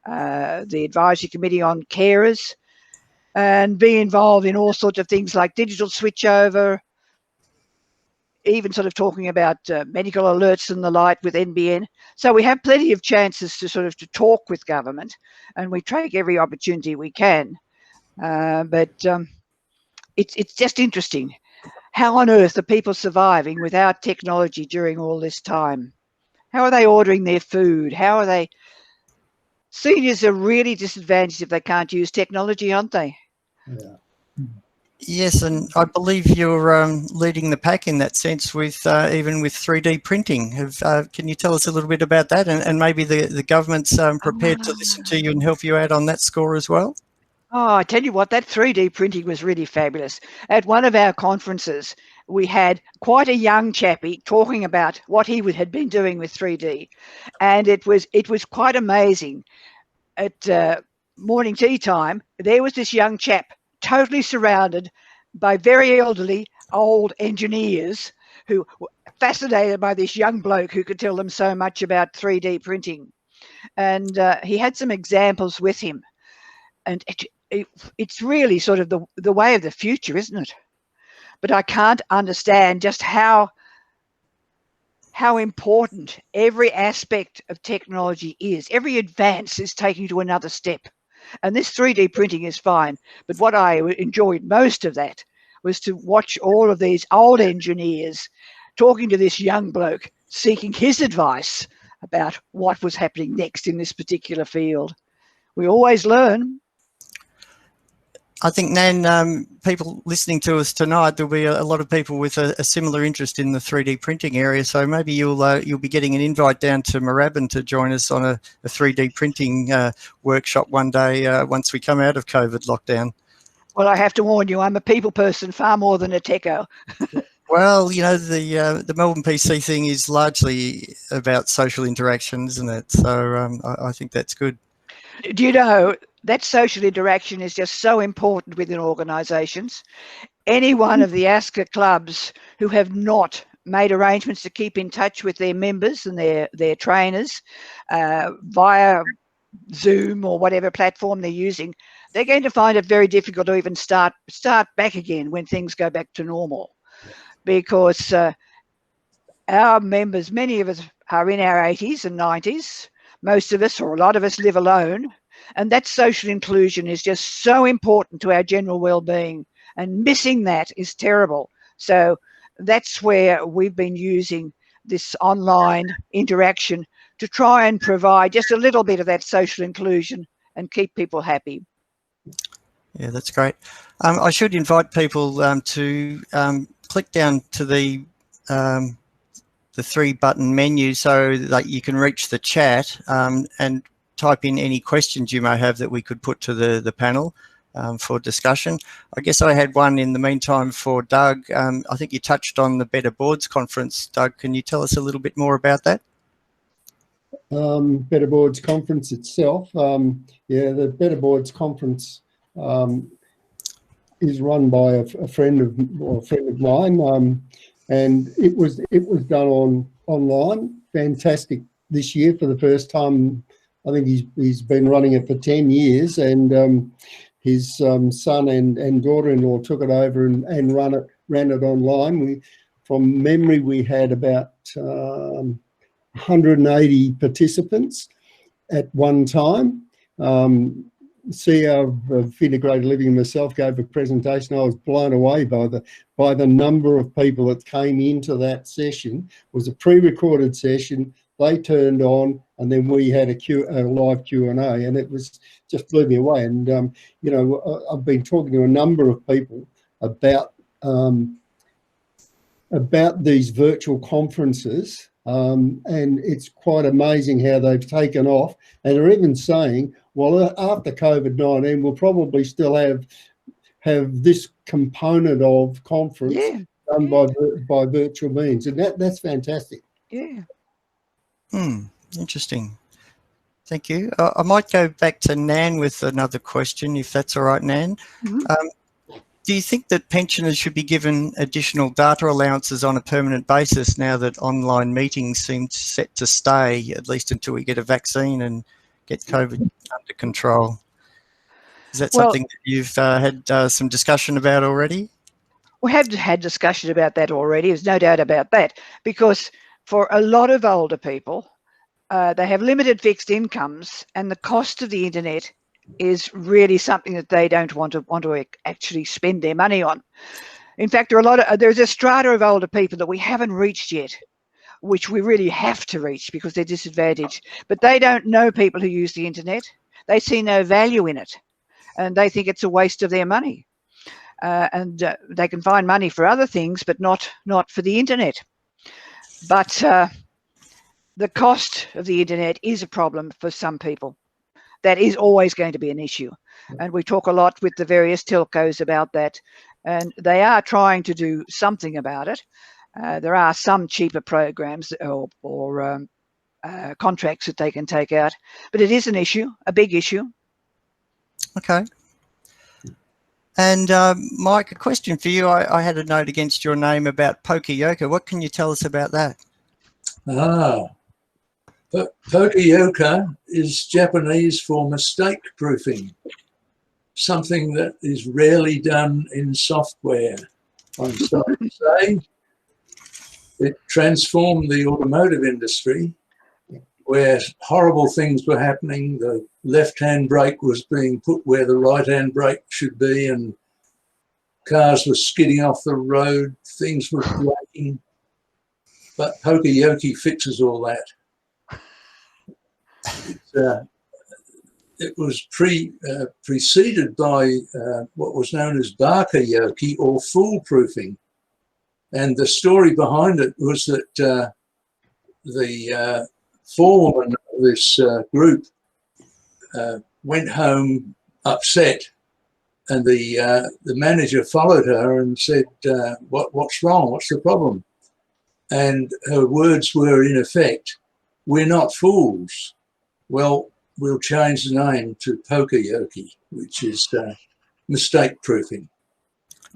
the Advisory Committee on Carers, and be involved in all sorts of things like digital switchover, even sort of talking about medical alerts and the like with NBN. So we have plenty of chances to sort of to talk with government, and we take every opportunity we can. But it's just interesting. How on earth are people surviving without technology during all this time? How are they ordering their food? How are they? Seniors are really disadvantaged if they can't use technology, aren't they? Yeah. Yes, and I believe you're leading the pack in that sense with even with 3D printing. Can you tell us a little bit about that? And maybe the government's prepared to listen to you and help you out on that score as well? Oh, I tell you what, that 3D printing was really fabulous. At one of our conferences, we had quite a young chappie talking about what he had been doing with 3D. And it was quite amazing. At morning tea time, there was this young chap totally surrounded by very elderly old engineers who were fascinated by this young bloke who could tell them so much about 3D printing. And he had some examples with him. And it's really sort of the way of the future, isn't it? But I can't understand just how important every aspect of technology is. Every advance is taking to another step. And this 3D printing is fine. But what I enjoyed most of that was to watch all of these old engineers talking to this young bloke, seeking his advice about what was happening next in this particular field. We always learn. I think, Nan, people listening to us tonight, there'll be a lot of people with a similar interest in the 3D printing area. So maybe you'll be getting an invite down to Moorabbin to join us on a 3D printing workshop one day once we come out of COVID lockdown. Well, I have to warn you, I'm a people person far more than a techo. Well, you know, the MelbPC thing is largely about social interaction, isn't it? So I think that's good. Do you know, that social interaction is just so important within organisations. Any one of the ASCA clubs who have not made arrangements to keep in touch with their members and their trainers via Zoom or whatever platform they're using, they're going to find it very difficult to even start back again when things go back to normal. Because our members, many of us are in our 80s and 90s. Most of us, or a lot of us, live alone. And that social inclusion is just so important to our general well-being. And missing that is terrible. So that's where we've been using this online interaction to try and provide just a little bit of that social inclusion and keep people happy. Yeah, that's great. I should invite people to click down to the 3-button menu so that you can reach the chat and type in any questions you may have that we could put to the panel for discussion. I guess I had one in the meantime for Doug. I think you touched on the Better Boards conference. Doug, can you tell us a little bit more about that? Better Boards conference itself. Yeah, the Better Boards conference is run by a friend of mine, and it was done online. Fantastic this year for the first time. I think he's been running it for 10 years, and his son and daughter-in-law took it over and ran it online. From memory, we had about 180 participants at one time. CEO of Integrated Living and myself gave a presentation. I was blown away by the number of people that came into that session. It was a pre-recorded session. They turned on, and then we had a live Q&A, and it was just blew me away. And you know, I've been talking to a number of people about these virtual conferences, and it's quite amazing how they've taken off. And they're even saying, well, after COVID-19, we'll probably still have this component of conference done by virtual means, and that's fantastic. Yeah. Interesting. Thank you. I might go back to Nan with another question, if that's all right, Nan. Mm-hmm. Do you think that pensioners should be given additional data allowances on a permanent basis now that online meetings seem set to stay, at least until we get a vaccine and get COVID under control? Is that something that you've had some discussion about already? We have had discussion about that already. There's no doubt about that, because for a lot of older people, they have limited fixed incomes, and the cost of the internet is really something that they don't want to actually spend their money on. In fact, there's a strata of older people that we haven't reached yet, which we really have to reach because they're disadvantaged. But they don't know people who use the internet. They see no value in it, and they think it's a waste of their money. And they can find money for other things, but not for the internet. But the cost of the internet is a problem for some people. That is always going to be an issue. And we talk a lot with the various telcos about that. And they are trying to do something about it. There are some cheaper programs or contracts that they can take out. But it is an issue, a big issue. Okay. And Mike, a question for you. I had a note against your name about Poka-yoke. What can you tell us about that? Poka-yoke is Japanese for mistake proofing, something that is rarely done in software. I'm sorry to say, it transformed the automotive industry, where horrible things were happening. The left-hand brake was being put where the right-hand brake should be, and cars were skidding off the road, things were breaking. But Poka-yoke fixes all that. It was preceded by what was known as Baka-yoke, or foolproofing. And the story behind it was that the forewoman of this group went home upset, and the manager followed her and said, what's wrong? What's the problem? And her words were, in effect, "We're not fools." Well, we'll change the name to Poka-yoke, which is mistake proofing.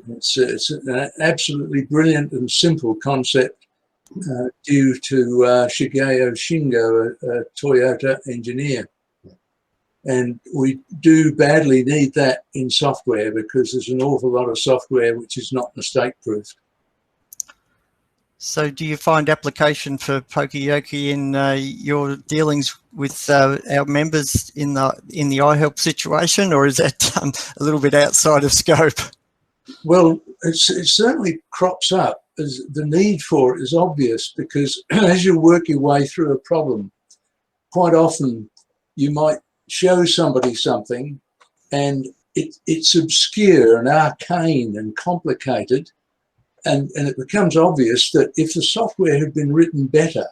It's an absolutely brilliant and simple concept due to Shigeo Shingo, a Toyota engineer. And we do badly need that in software, because there's an awful lot of software which is not mistake proof. So do you find application for Poka-yoke in your dealings with our members in the iHelp situation, or is that a little bit outside of scope? Well, it certainly crops up, as the need for it is obvious, because as you work your way through a problem, quite often you might show somebody something and it's obscure and arcane and complicated. And it becomes obvious that if the software had been written better,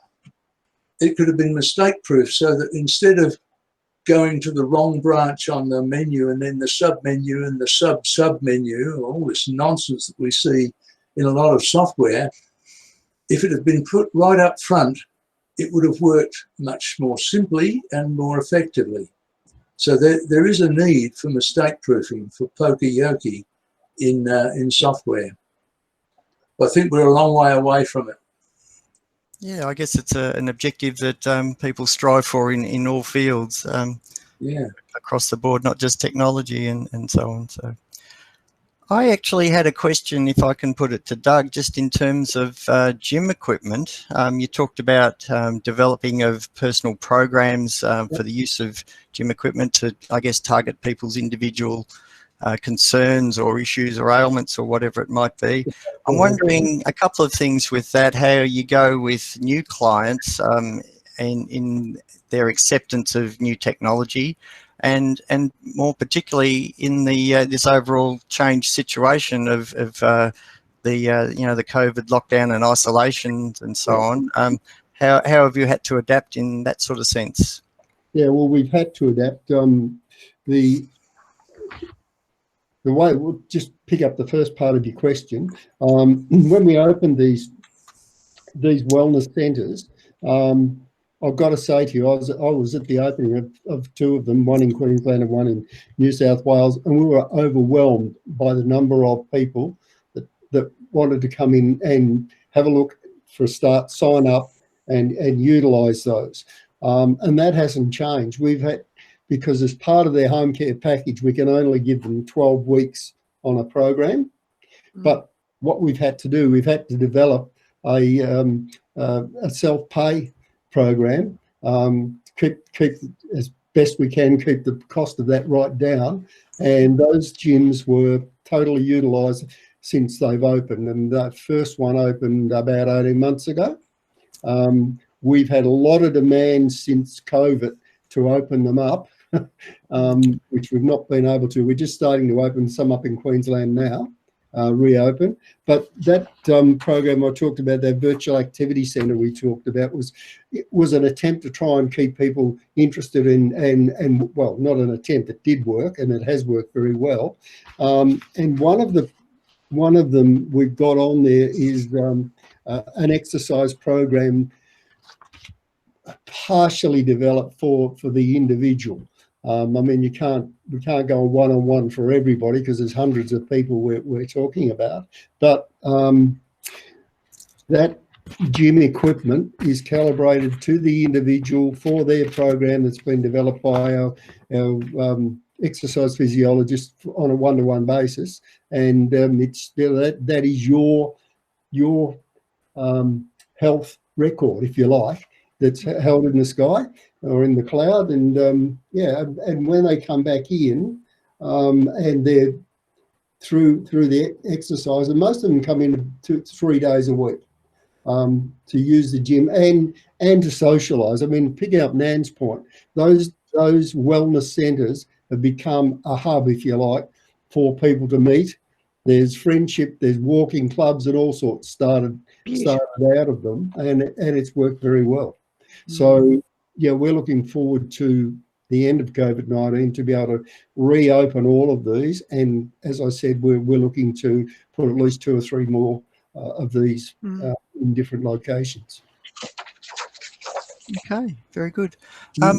it could have been mistake-proof, so that instead of going to the wrong branch on the menu and then the sub-menu and the sub-sub-menu, all this nonsense that we see in a lot of software, if it had been put right up front, it would have worked much more simply and more effectively. So there is a need for mistake-proofing, for Poka-yoke in software. I think we're a long way away from it. Yeah, I guess it's an objective that people strive for in all fields, yeah, across the board, not just technology and so on. So I actually had a question, if I can put it to Doug, just in terms of gym equipment. You talked about developing of personal programs for the use of gym equipment to, I guess, target people's individual concerns or issues or ailments or whatever it might be. I'm wondering a couple of things with that, how you go with new clients and in their acceptance of new technology, and more particularly in the this overall change situation of the the COVID lockdown and isolation and so on. How have you had to adapt in that sort of sense? Yeah, well, we've had to adapt. The way, we'll just pick up the first part of your question. When we opened these wellness centres, I've got to say to you, I was at the opening of two of them, one in Queensland and one in New South Wales, and we were overwhelmed by the number of people that wanted to come in and have a look for a start, sign up and utilise those. And that hasn't changed. We've had, because as part of their home care package, we can only give them 12 weeks on a program. But what we've had to do, we've had to develop a self-pay program, keep as best we can, keep the cost of that right down. And those gyms were totally utilised since they've opened. And that first one opened about 18 months ago. We've had a lot of demand since COVID to open them up, which we've not been able to. We're just starting to open some up in Queensland now, reopen. But that program I talked about, that virtual activity centre we talked about, was an attempt to try and keep people interested in, and well, not an attempt, it did work, and it has worked very well. And one of them we've got on there is an exercise program partially developed for the individual. I mean, we can't go one-on-one for everybody because there's hundreds of people we're talking about. But that gym equipment is calibrated to the individual for their program that's been developed by our exercise physiologist on a one-to-one basis, and that is your health record, if you like, that's held in the sky or in the cloud. And and when they come back in, and they're through the exercise, and most of them come in 3 days a week to use the gym and to socialise. I mean, picking up Nan's point, those wellness centres have become a hub, if you like, for people to meet. There's friendship, there's walking clubs and all sorts started out of them, and it's worked very well. So yeah, we're looking forward to the end of COVID-19 to be able to reopen all of these. And as I said, we're looking to put at least 2 or 3 more of these in different locations. Okay, very good. I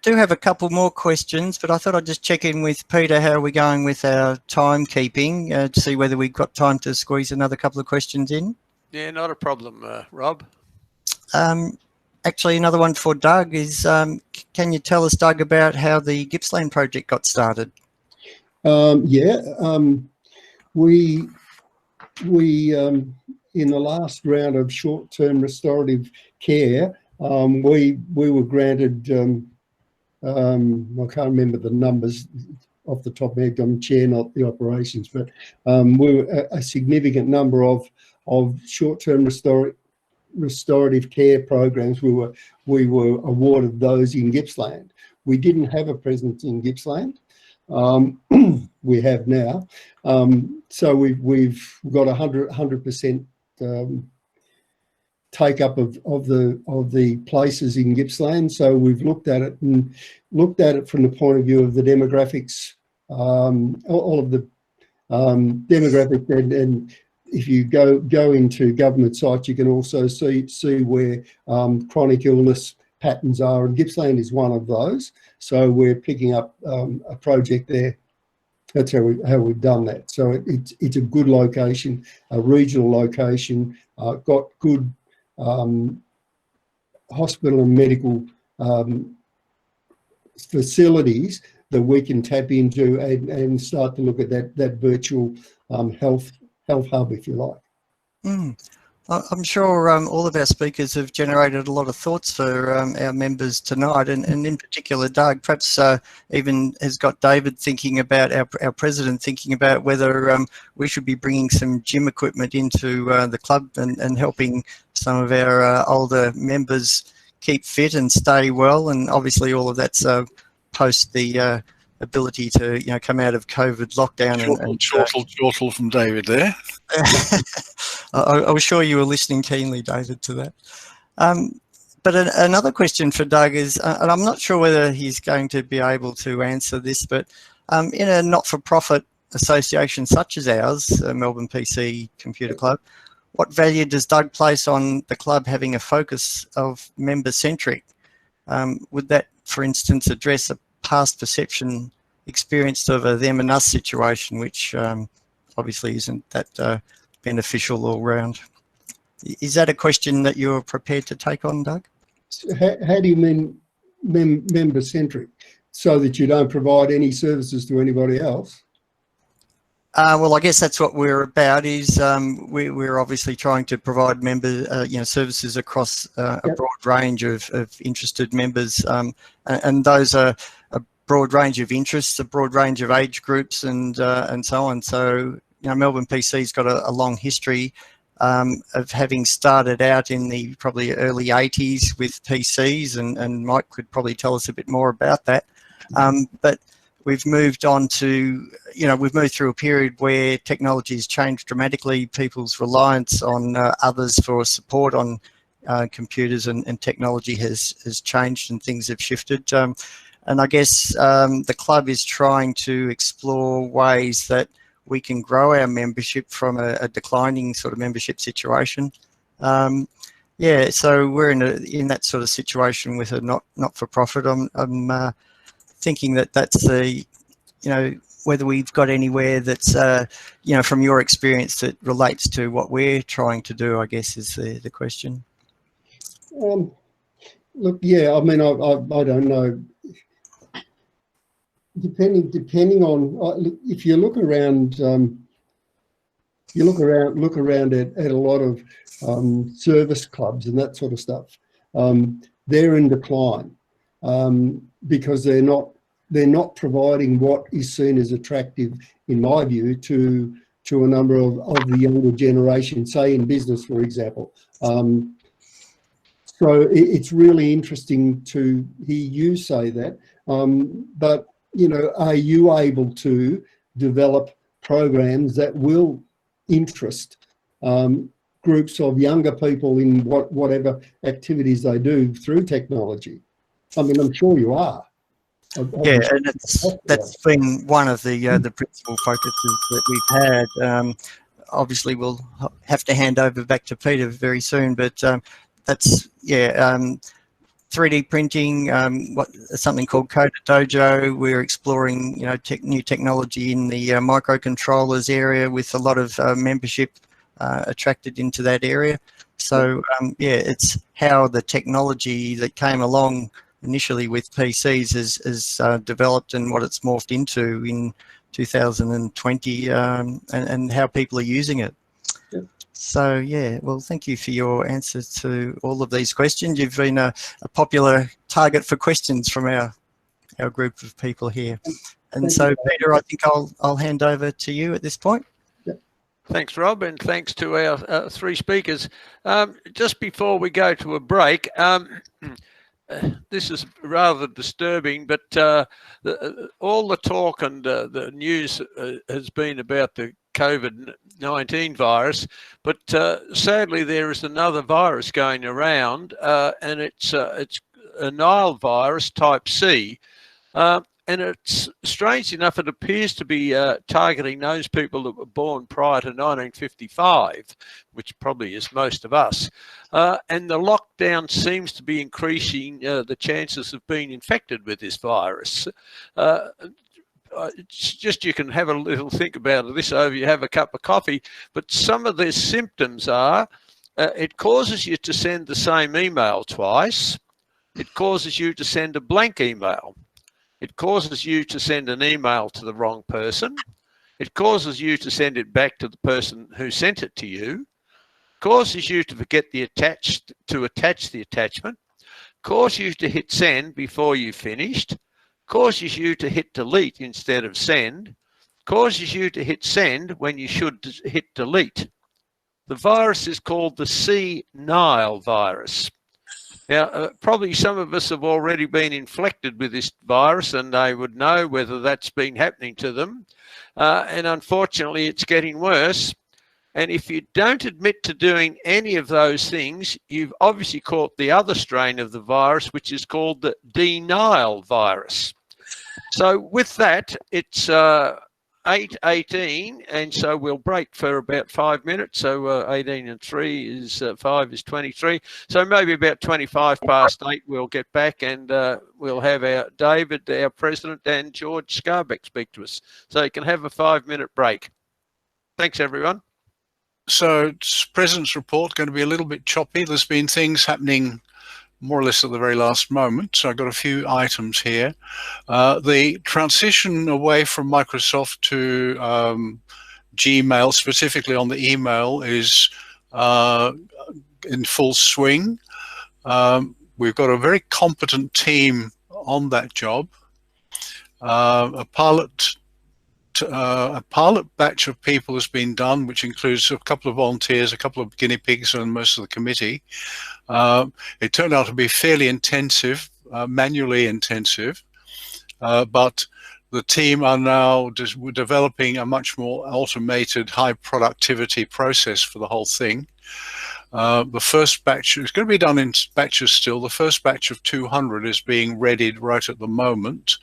do have a couple more questions, but I thought I'd just check in with Peter. How are we going with our timekeeping to see whether we've got time to squeeze another couple of questions in? Yeah, not a problem, Rob. Actually, another one for Doug is, can you tell us, Doug, about how the Gippsland project got started? We in the last round of short-term restorative care, we were granted, I can't remember the numbers off the top of my head, I'm chair, not the operations, but we were a significant number of short-term restorative care programs. We were awarded those in Gippsland. We didn't have a presence in Gippsland. We have now. So we've got 100% take up of the places in Gippsland. So we've looked at it from the point of view of the demographics, all of the demographics, and if you go into government sites, you can also see where chronic illness patterns are, and Gippsland is one of those. So we're picking up a project there. That's how we've done that. So it's a good location, a regional location, got good hospital and medical facilities that we can tap into and start to look at that virtual health hub, if you like. I'm sure all of our speakers have generated a lot of thoughts for our members tonight, and in particular Doug perhaps even has got David thinking about, our president thinking about whether we should be bringing some gym equipment into the club and helping some of our older members keep fit and stay well. And obviously all of that's post the ability to come out of COVID lockdown. Chortle from David there. I was sure you were listening keenly, David, to that. But another question for Doug is, and I'm not sure whether he's going to be able to answer this, but in a not-for-profit association such as ours, MelbPC Computer Club, what value does Doug place on the club having a focus of member-centric? Would that, for instance, address a past perception experienced of a them and us situation, which obviously isn't that beneficial all round? Is that a question that you're prepared to take on, Doug? How do you mean member-centric? So that you don't provide any services to anybody else? Well, I guess that's what we're about. Is we're obviously trying to provide services across a broad range of interested members, and those are a broad range of interests, a broad range of age groups, and so on. So MelbPC's got a long history of having started out in the probably early 80s with PCs, and Mike could probably tell us a bit more about that. But we've moved on to, we've moved through a period where technology has changed dramatically. People's reliance on others for support on computers and technology has changed, and things have shifted. And I guess the club is trying to explore ways that we can grow our membership from a declining sort of membership situation. Yeah, so we're in that sort of situation with a not-for-profit. I'm thinking that's the, whether we've got anywhere that's, from your experience that relates to what we're trying to do, I guess is the question. Look, yeah, I mean, I don't know. Depending on, if you look around, look around at a lot of service clubs and that sort of stuff, they're in decline because they're not providing what is seen as attractive, in my view, to a number of the younger generation, say in business, for example. So it's really interesting to hear you say that, but are you able to develop programs that will interest groups of younger people in whatever activities they do through technology? I mean, I'm sure you are. Yeah, and that's been one of the principal focuses that we've had. Obviously, we'll have to hand over back to Peter very soon, but that's 3D printing, something called Code Dojo. We're exploring, new technology in the microcontrollers area with a lot of membership attracted into that area. So yeah, it's how the technology that came along initially with PCs has developed and what it's morphed into in 2020, and how people are using it. Yep. So yeah, well, thank you for your answers to all of these questions. You've been a popular target for questions from our group of people here. And so, Peter, I think I'll hand over to you at this point. Yep. Thanks, Rob, and thanks to our three speakers. Just before we go to a break, this is rather disturbing, but all the talk and the news has been about the COVID-19 virus, but sadly there is another virus going around, and it's a Nile virus type C, and it's strange enough, it appears to be targeting those people that were born prior to 1955, which probably is most of us. And the lockdown seems to be increasing the chances of being infected with this virus. It's just, you can have a little think about this over you have a cup of coffee, but some of the symptoms are it causes you to send the same email twice. It causes you to send a blank email. It causes you to send an email to the wrong person. It causes you to send it back to the person who sent it to you. Causes you to forget to attach the attachment. Causes you to hit send before you finished. Causes you to hit delete instead of send. Causes you to hit send when you should hit delete. The virus is called the C. Nile virus. Now, probably some of us have already been infected with this virus, and they would know whether that's been happening to them. And unfortunately, it's getting worse. And if you don't admit to doing any of those things, you've obviously caught the other strain of the virus, which is called the Nile virus. So with that, it's 8:18, and so we'll break for about 5 minutes. So 18 and 3 is 5 is 23. So maybe about 25 past 8 we'll get back, and we'll have our David, our president, and George Scarbeck speak to us. So you can have a 5-minute break. Thanks, everyone. So president's report going to be a little bit choppy. There's been things happening more or less at the very last moment. So I've got a few items here. The transition away from Microsoft to Gmail, specifically on the email, is in full swing. We've got a very competent team on that job. A pilot batch of people has been done, which includes a couple of volunteers, a couple of guinea pigs, and most of the committee. It turned out to be fairly intensive, manually intensive, but the team are now developing a much more automated, high productivity process for the whole thing. The first batch is going to be done in batches still. The first batch of 200 is being readied right at the moment,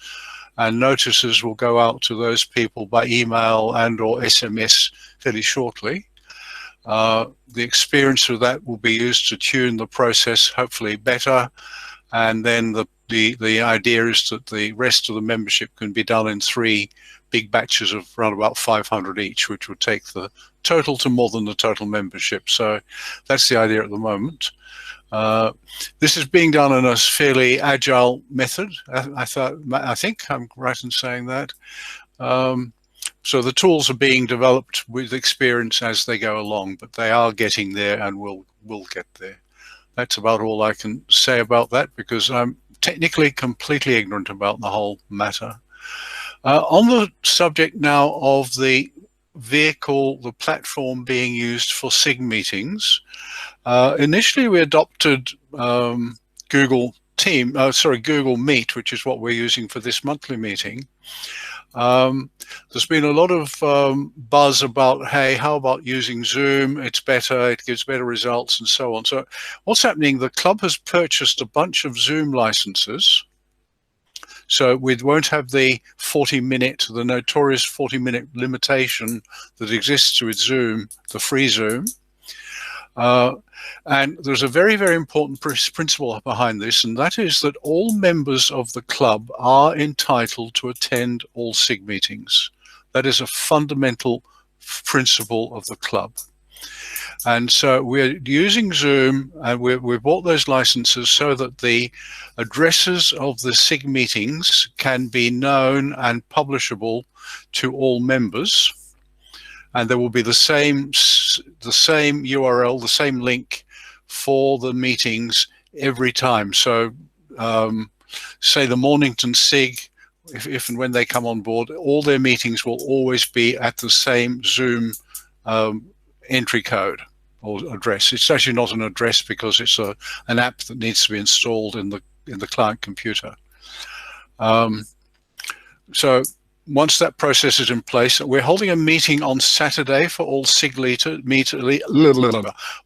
and notices will go out to those people by email and or SMS fairly shortly. The experience of that will be used to tune the process hopefully better, and then the idea is that the rest of the membership can be done in 3 big batches of around about 500 each, which would take the total to more than the total membership. So that's the idea at the moment. This is being done in a fairly agile method. I think I'm right in saying that. So the tools are being developed with experience as they go along, but they are getting there and will get there. That's about all I can say about that, because I'm technically completely ignorant about the whole matter. On the subject now of the vehicle, the platform being used for SIG meetings, initially we adopted Google Meet, which is what we're using for this monthly meeting. There's been a lot of buzz about, hey, how about using Zoom? It's better, it gives better results, and so on. So what's happening, the club has purchased a bunch of Zoom licenses. So we won't have the 40-minute, the notorious 40-minute limitation that exists with Zoom, the free Zoom. And there's a very, very important principle behind this, and that is that all members of the club are entitled to attend all SIG meetings. That is a fundamental principle of the club. And so we're using Zoom, and we bought those licenses so that the addresses of the SIG meetings can be known and publishable to all members. And there will be the same URL, the same link for the meetings every time. So say the Mornington SIG, if and when they come on board, all their meetings will always be at the same Zoom entry code or address. It's actually not an address because it's an app that needs to be installed in the client computer. So once that process is in place, we're holding a meeting on Saturday for all SIG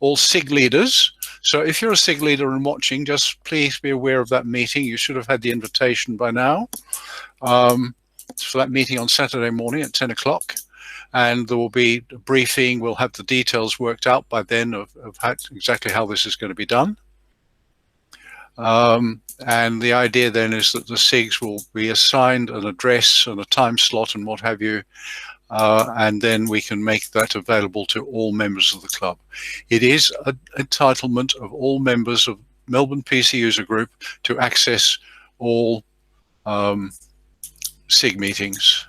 all SIG leaders. So if you're a SIG leader and watching, just please be aware of that meeting. You should have had the invitation by now for that meeting on Saturday morning at 10 o'clock. And there will be a briefing. We'll have the details worked out by then of exactly how this is going to be done. And the idea then is that the SIGs will be assigned an address and a time slot and what have you, and then we can make that available to all members of the club. It is an entitlement of all members of MelbPC user group to access all SIG meetings.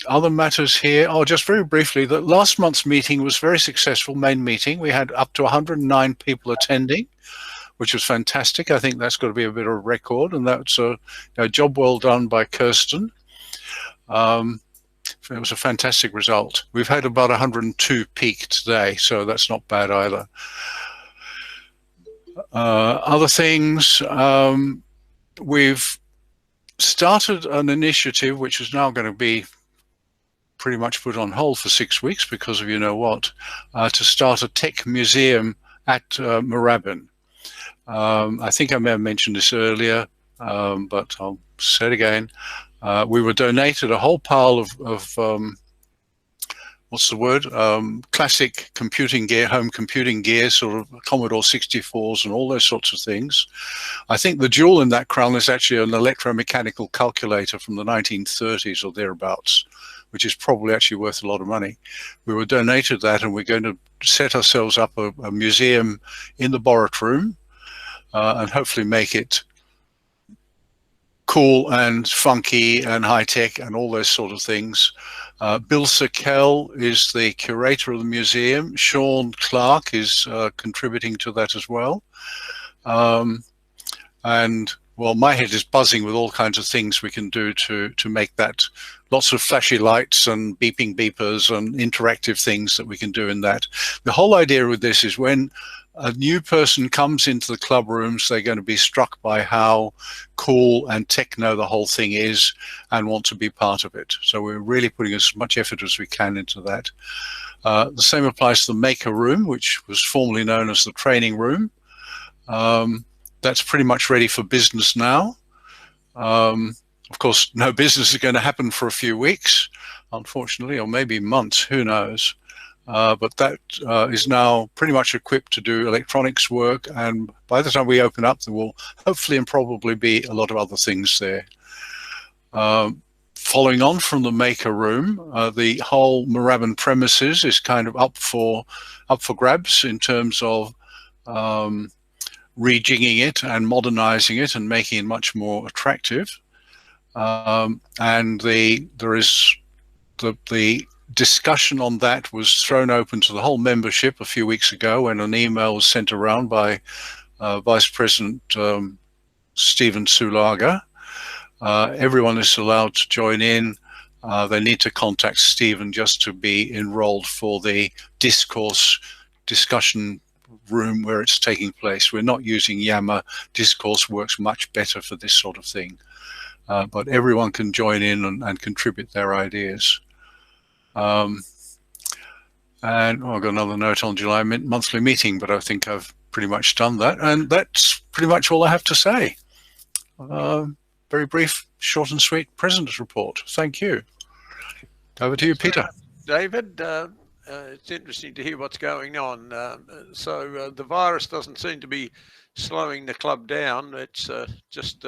Other matters here, just very briefly, that last month's meeting was very successful, main meeting. We had up to 109 people attending, which was fantastic. I think that's got to be a bit of a record, and that's a job well done by Kirsten. It was a fantastic result. We've had about 102 peak today, so that's not bad either. Other things, we've started an initiative which is now going to be pretty much put on hold for 6 weeks because of to start a tech museum at Moorabbin. I think I may have mentioned this earlier, but I'll say it again. We were donated a whole pile of what's the word? Classic computing gear, home computing gear, sort of Commodore 64s and all those sorts of things. I think the jewel in that crown is actually an electromechanical calculator from the 1930s or thereabouts, which is probably actually worth a lot of money. We were donated that, and we're going to set ourselves up a museum in the Borrett room, and hopefully make it cool and funky and high-tech and all those sort of things. Bill Sakell is the curator of the museum. Sean Clark is contributing to that as well. And well, my head is buzzing with all kinds of things we can do to make that. Lots of flashy lights and beeping beepers and interactive things that we can do in that. The whole idea with this is when a new person comes into the club rooms, they're going to be struck by how cool and techno the whole thing is and want to be part of it. So we're really putting as much effort as we can into that. The same applies to the maker room, which was formerly known as the training room. That's pretty much ready for business now. Of course, no business is going to happen for a few weeks, unfortunately, or maybe months, who knows. But that is now pretty much equipped to do electronics work, and by the time we open up, there will hopefully and probably be a lot of other things there. Following on from the maker room, the whole Moorabbin premises is kind of up for grabs in terms of rejigging it and modernizing it and making it much more attractive. And there is the discussion on that was thrown open to the whole membership a few weeks ago when an email was sent around by Vice President Stephen Sulaga. Everyone is allowed to join in. They need to contact Stephen just to be enrolled for the discussion room where it's taking place. We're not using Yammer. Discourse works much better for this sort of thing. But everyone can join in and contribute their ideas. And I've got another note on July monthly meeting, but I think I've pretty much done that. And that's pretty much all I have to say. Very brief, short and sweet President's report. Thank you. Over to you, Peter. David, it's interesting to hear what's going on. So the virus doesn't seem to be slowing the club down. It's just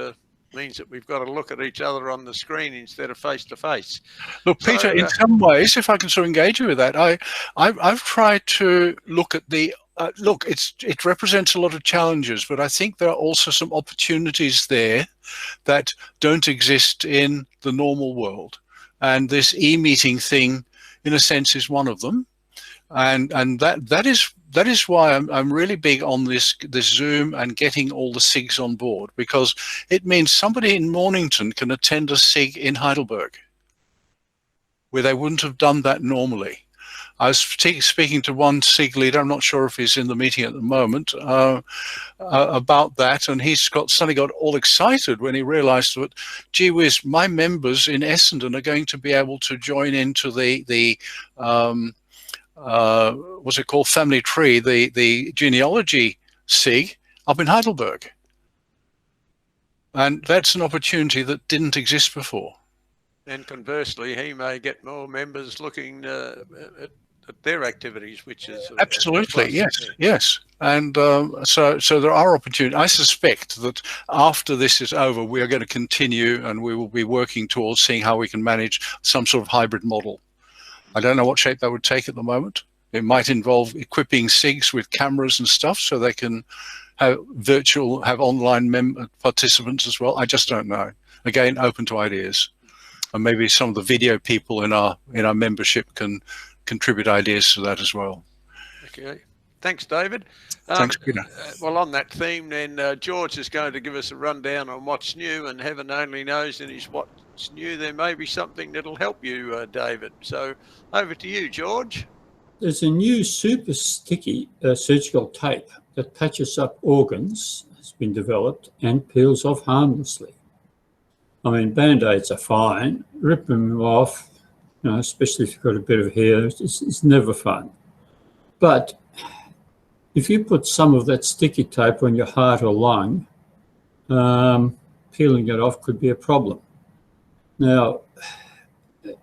means that we've got to look at each other on the screen instead of face to face. Look, Peter, in some ways, if I can sort of engage you with that, I've tried to look at the look. It represents a lot of challenges, but I think there are also some opportunities there that don't exist in the normal world, and this e-meeting thing, in a sense, is one of them, and that is why I'm really big on this Zoom and getting all the SIGs on board, because it means somebody in Mornington can attend a SIG in Heidelberg, where they wouldn't have done that normally. I was speaking to one SIG leader, I'm not sure if he's in the meeting at the moment, about that, and he's suddenly got all excited when he realized that, gee whiz, my members in Essendon are going to be able to join into the what's it called, family tree, the genealogy SIG up in Heidelberg. And that's an opportunity that didn't exist before. And conversely, he may get more members looking at their activities, which is absolutely, yes. And so there are opportunities. I suspect that after this is over, we are going to continue, and we will be working towards seeing how we can manage some sort of hybrid model. I don't know what shape that would take at the moment. It might involve equipping SIGs with cameras and stuff so they can have online participants as well. I just don't know. Again, open to ideas. And maybe some of the video people in our membership can contribute ideas to that as well. Okay. Thanks, David. Thanks, Peter. Well, on that theme, then, George is going to give us a rundown on what's new, and heaven only knows in his what's new there may be something that'll help you, David. So over to you, George. There's a new super sticky surgical tape that patches up organs, has been developed, and peels off harmlessly. I mean, Band-Aids are fine. Rip them off, you know, especially if you've got a bit of hair, it's never fun. But if you put some of that sticky tape on your heart or lung, peeling it off could be a problem. Now,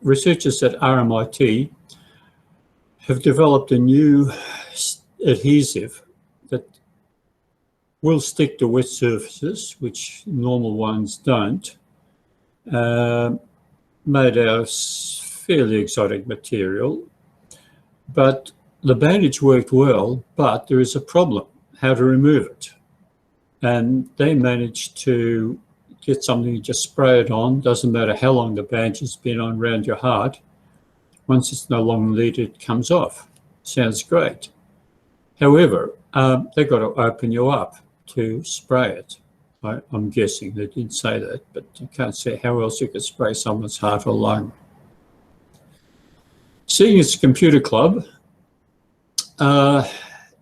researchers at RMIT have developed a new adhesive that will stick to wet surfaces, which normal ones don't, made out of fairly exotic material, but the bandage worked well, but there is a problem, how to remove it. And they managed to get something you just spray it on, doesn't matter how long the bandage has been on around your heart. Once it's no longer needed, it comes off. Sounds great. However, they've got to open you up to spray it. I'm guessing they didn't say that, but I can't say how else you could spray someone's heart or lung. Seeing as a computer club,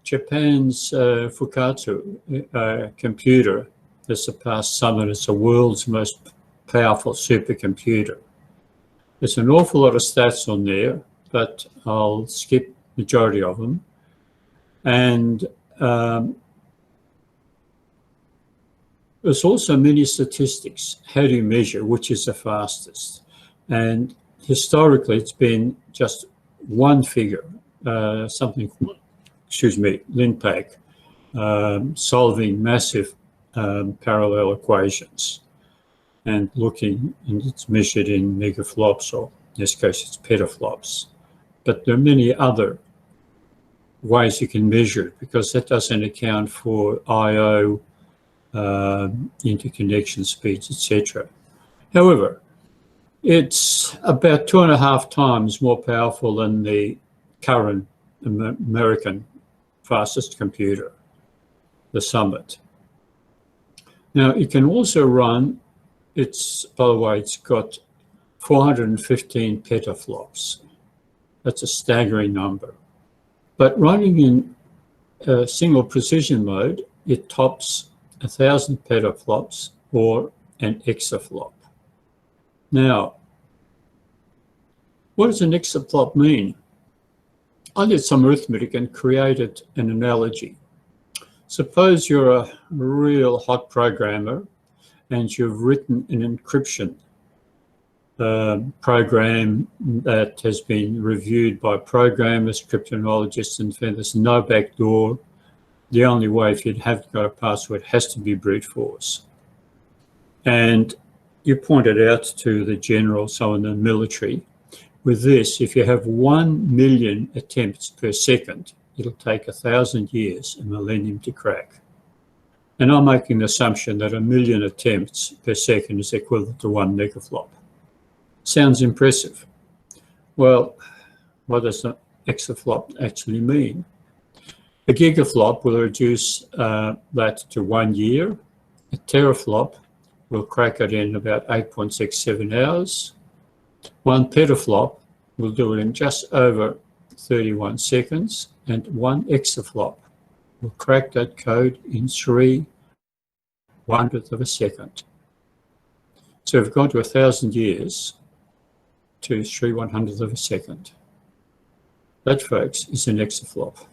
Japan's Fukatsu computer has surpassed Summit as the world's most powerful supercomputer. There's an awful lot of stats on there, but I'll skip majority of them. And there's also many statistics. How do you measure which is the fastest? And historically, it's been just one figure, something, Linpack, solving massive parallel equations and looking, and it's measured in megaflops, or in this case, it's petaflops. But there are many other ways you can measure it, because that doesn't account for I/O, interconnection speeds, etc. However, it's about 2.5 times more powerful than the current American fastest computer, the Summit. Now, it can also run, by the way, it's got 415 petaflops. That's a staggering number. But running in single precision mode, it tops 1,000 petaflops, or an exaflop. Now, what does an exaflop mean? I did some arithmetic and created an analogy. Suppose you're a real hot programmer and you've written an encryption program that has been reviewed by programmers, cryptonologists, and found there's no backdoor. The only way, if you haven't got a password, has to be brute force. And you pointed out to the general, so in the military, with this, if you have 1 million attempts per second, it'll take 1,000 years, a millennium to crack. And I'm making the assumption that 1 million attempts per second is equivalent to 1 megaflop. Sounds impressive. Well, what does an exaflop actually mean? A gigaflop will reduce that to 1 year. A teraflop will crack it in about 8.67 hours. 1 petaflop will do it in just over 31 seconds. And 1 exaflop will crack that code in 3/100th of a second. So we've gone to 1,000 years to 3/100th of a second. That, folks, is an exaflop.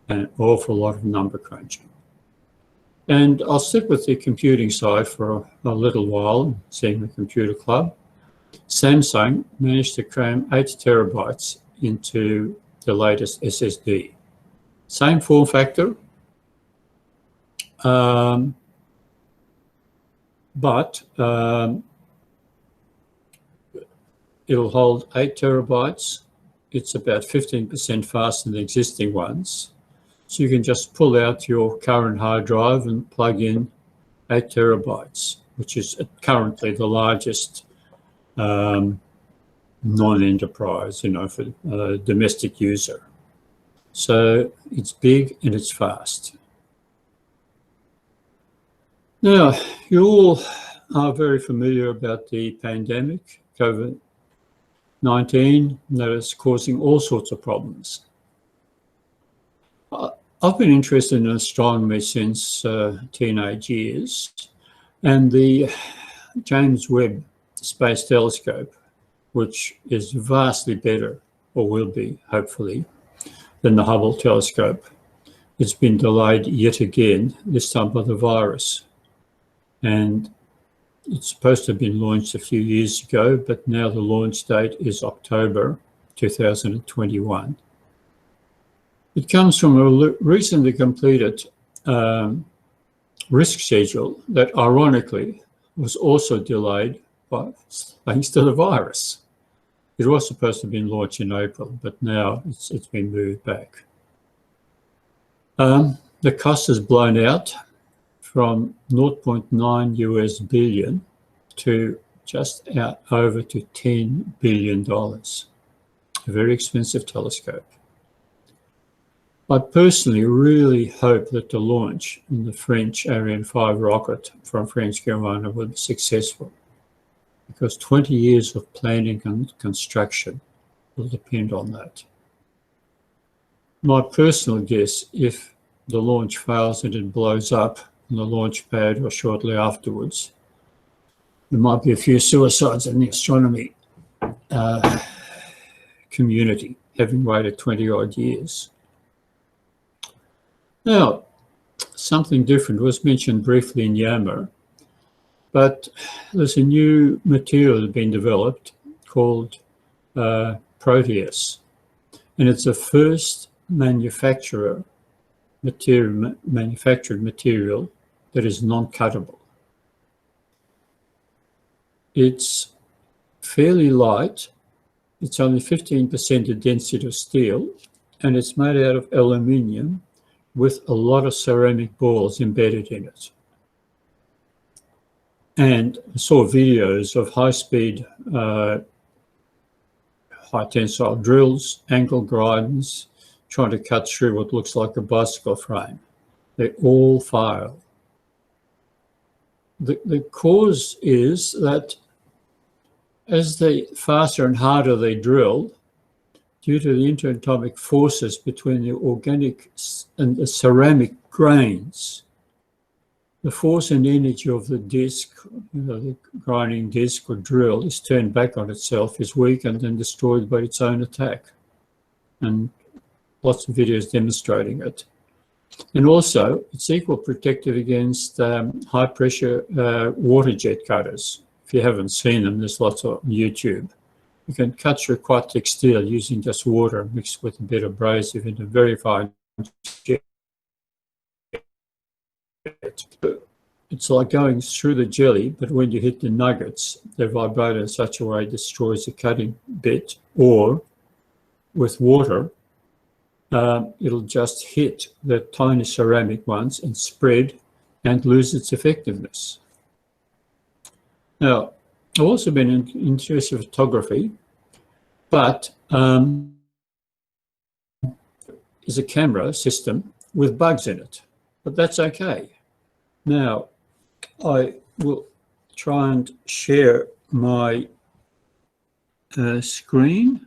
An awful lot of number crunching. And I'll stick with the computing side for a little while, seeing the computer club. Samsung managed to cram 8 terabytes into the latest SSD. Same form factor, but it'll hold 8 terabytes. It's about 15% faster than the existing ones. So you can just pull out your current hard drive and plug in 8 terabytes, which is currently the largest non-enterprise, for a domestic user. So it's big and it's fast. Now, you all are very familiar about the pandemic, COVID-19, that is causing all sorts of problems. I've been interested in astronomy since teenage years, and the James Webb Space Telescope, which is vastly better, or will be, hopefully, than the Hubble telescope. It's been delayed yet again, this time by the virus. And it's supposed to have been launched a few years ago, but now the launch date is October 2021. It comes from a recently completed risk schedule that, ironically, was also delayed thanks to the virus. It was supposed to have been launched in April, but now it's been moved back. The cost has blown out from 0.9 US billion to just out over to $10 billion. A very expensive telescope. I personally really hope that the launch in the French Ariane 5 rocket from French Guiana will be successful, because 20 years of planning and construction will depend on that. My personal guess, if the launch fails and it blows up on the launch pad or shortly afterwards, there might be a few suicides in the astronomy community, having waited 20 odd years. Now, something different was mentioned briefly in Yammer, but there's a new material that's been developed called Proteus, and it's the first manufactured material that is non-cuttable. It's fairly light. It's only 15% the density of steel, and it's made out of aluminium with a lot of ceramic balls embedded in it. And I saw videos of high-speed, high-tensile drills, angle grinders, trying to cut through what looks like a bicycle frame. They all fail. The cause is that as the faster and harder they drill, due to the interatomic forces between the organic and the ceramic grains, the force and energy of the disc, the grinding disc or drill, is turned back on itself, is weakened and destroyed by its own attack. And lots of videos demonstrating it. And also, it's equal protective against high pressure water jet cutters. If you haven't seen them, there's lots on YouTube. You can cut through quite thick steel using just water mixed with a bit of abrasive in a very fine jet. It's like going through the jelly, but when you hit the nuggets, they vibrate in such a way it destroys the cutting bit, or with water, it'll just hit the tiny ceramic ones and spread and lose its effectiveness. Now, I've also been interested in photography, but is a camera system with bugs in it, but that's okay. Now, I will try and share my screen.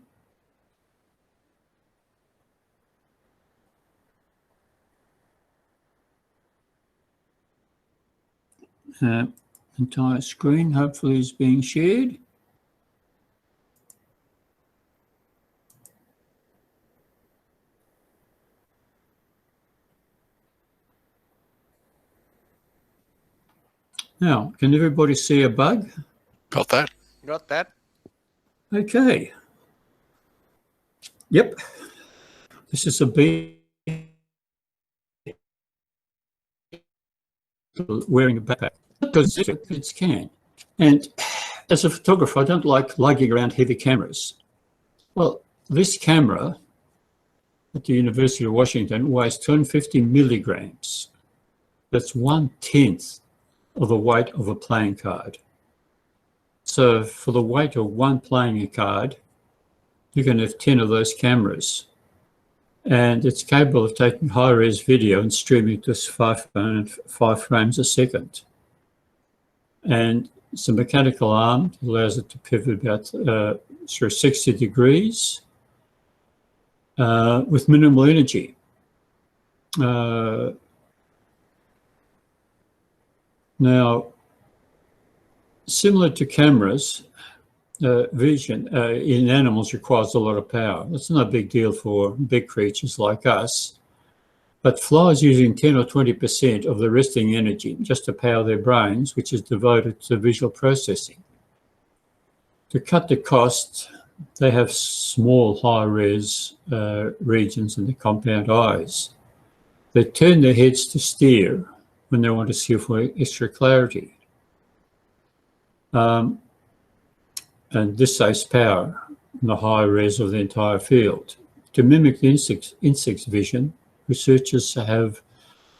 Entire screen hopefully is being shared. Now, can everybody see a bug? Got that. Got that? Okay. Yep. This is a bee wearing a backpack. Because it's can. And as a photographer, I don't like lugging around heavy cameras. Well, this camera at the University of Washington weighs 250 milligrams. That's 1/10 of the weight of a playing card. So for the weight of one playing card, you can have 10 of those cameras. And it's capable of taking high-res video and streaming to 5 frames a second. And it's a mechanical arm that allows it to pivot about through 60 degrees with minimal energy. Now, similar to cameras, vision in animals requires a lot of power. That's not a big deal for big creatures like us. But flies using 10 or 20% of the resting energy just to power their brains, which is devoted to visual processing. To cut the cost, they have small high-res regions in the compound eyes. They turn their heads to steer when they want to see for extra clarity. And this saves power. and the high res of the entire field. To mimic the insect's vision, researchers have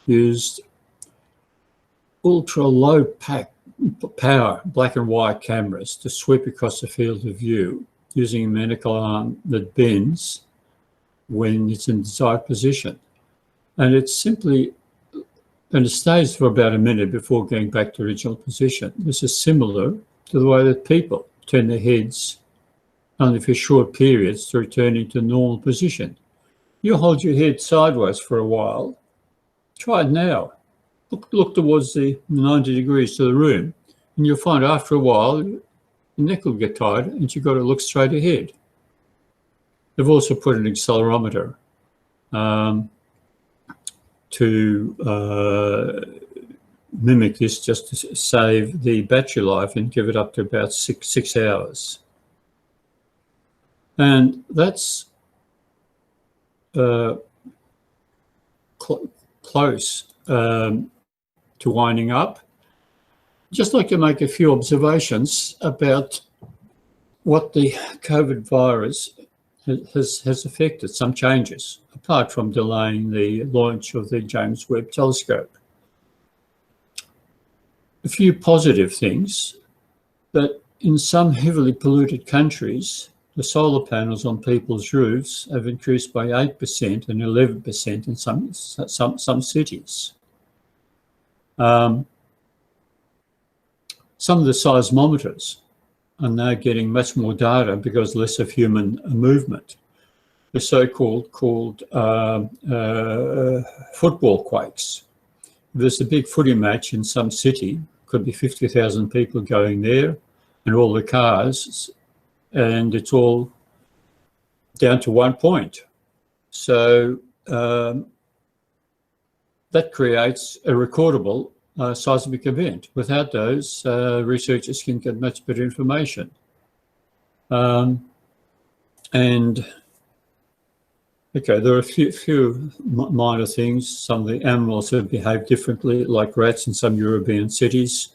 used ultra-low power black and white cameras to sweep across the field of view using a mechanical arm that bends when it's in desired position. And it stays for about a minute before going back to original position. This is similar to the way that people turn their heads only for short periods to returning to normal position. You hold your head sideways for a while. Try it now. Look towards the 90 degrees to the room, and you'll find after a while your neck will get tired and you've got to look straight ahead. They've also put an accelerometer to mimic this, just to save the battery life and give it up to about six hours. And that's close to winding up. Just like to make a few observations about what the COVID virus has affected, some changes, apart from delaying the launch of the James Webb telescope. A few positive things, that in some heavily polluted countries, the solar panels on people's roofs have increased by 8% and 11% in some cities. Some of the seismometers are now getting much more data because less of human movement. The so-called football quakes. If there's a big footy match in some city, could be 50,000 people going there and all the cars, and it's all down to 1 point. So that creates a recordable seismic event. Without those, researchers can get much better information. And okay, there are a few minor things. Some of the animals have behaved differently, like rats in some European cities.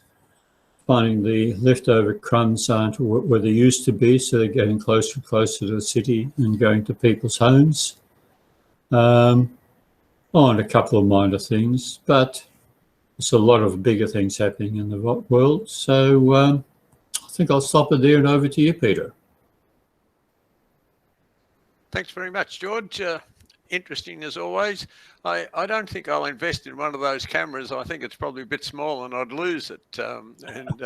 Finding the leftover crumbs aren't where they used to be, so they're getting closer and closer to the city and going to people's homes. And a couple of minor things, but there's a lot of bigger things happening in the world. So I think I'll stop it there and over to you, Peter. Thanks very much, George. Interesting as always. I don't think I'll invest in one of those cameras. I think it's probably a bit small and I'd lose it, and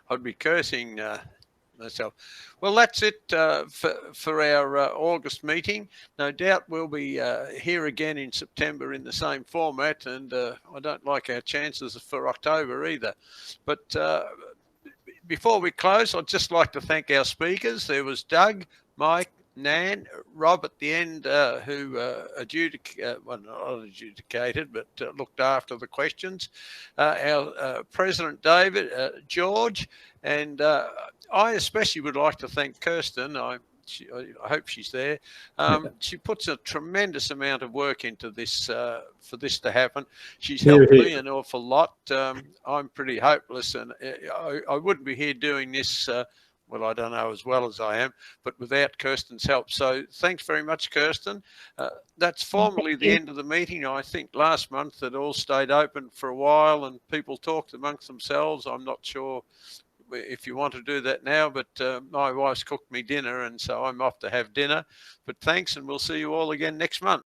I'd be cursing myself. Well, that's it for our August meeting. No doubt we'll be here again in September in the same format, and I don't like our chances for October either. But before we close, I'd just like to thank our speakers. There was Doug, Mike, Nan, Rob at the end, who well, not adjudicated, but looked after the questions. Our President David, George, and I especially would like to thank Kirsten. I hope she's there. She puts a tremendous amount of work into this for this to happen. She's helped me an awful lot. I'm pretty hopeless, and I wouldn't be here doing this. Well, I don't know as well as I am, but without Kirsten's help. So thanks very much, Kirsten. That's formally the end of the meeting. I think last month it all stayed open for a while and people talked amongst themselves. I'm not sure if you want to do that now, but my wife's cooked me dinner and so I'm off to have dinner. But thanks, and we'll see you all again next month.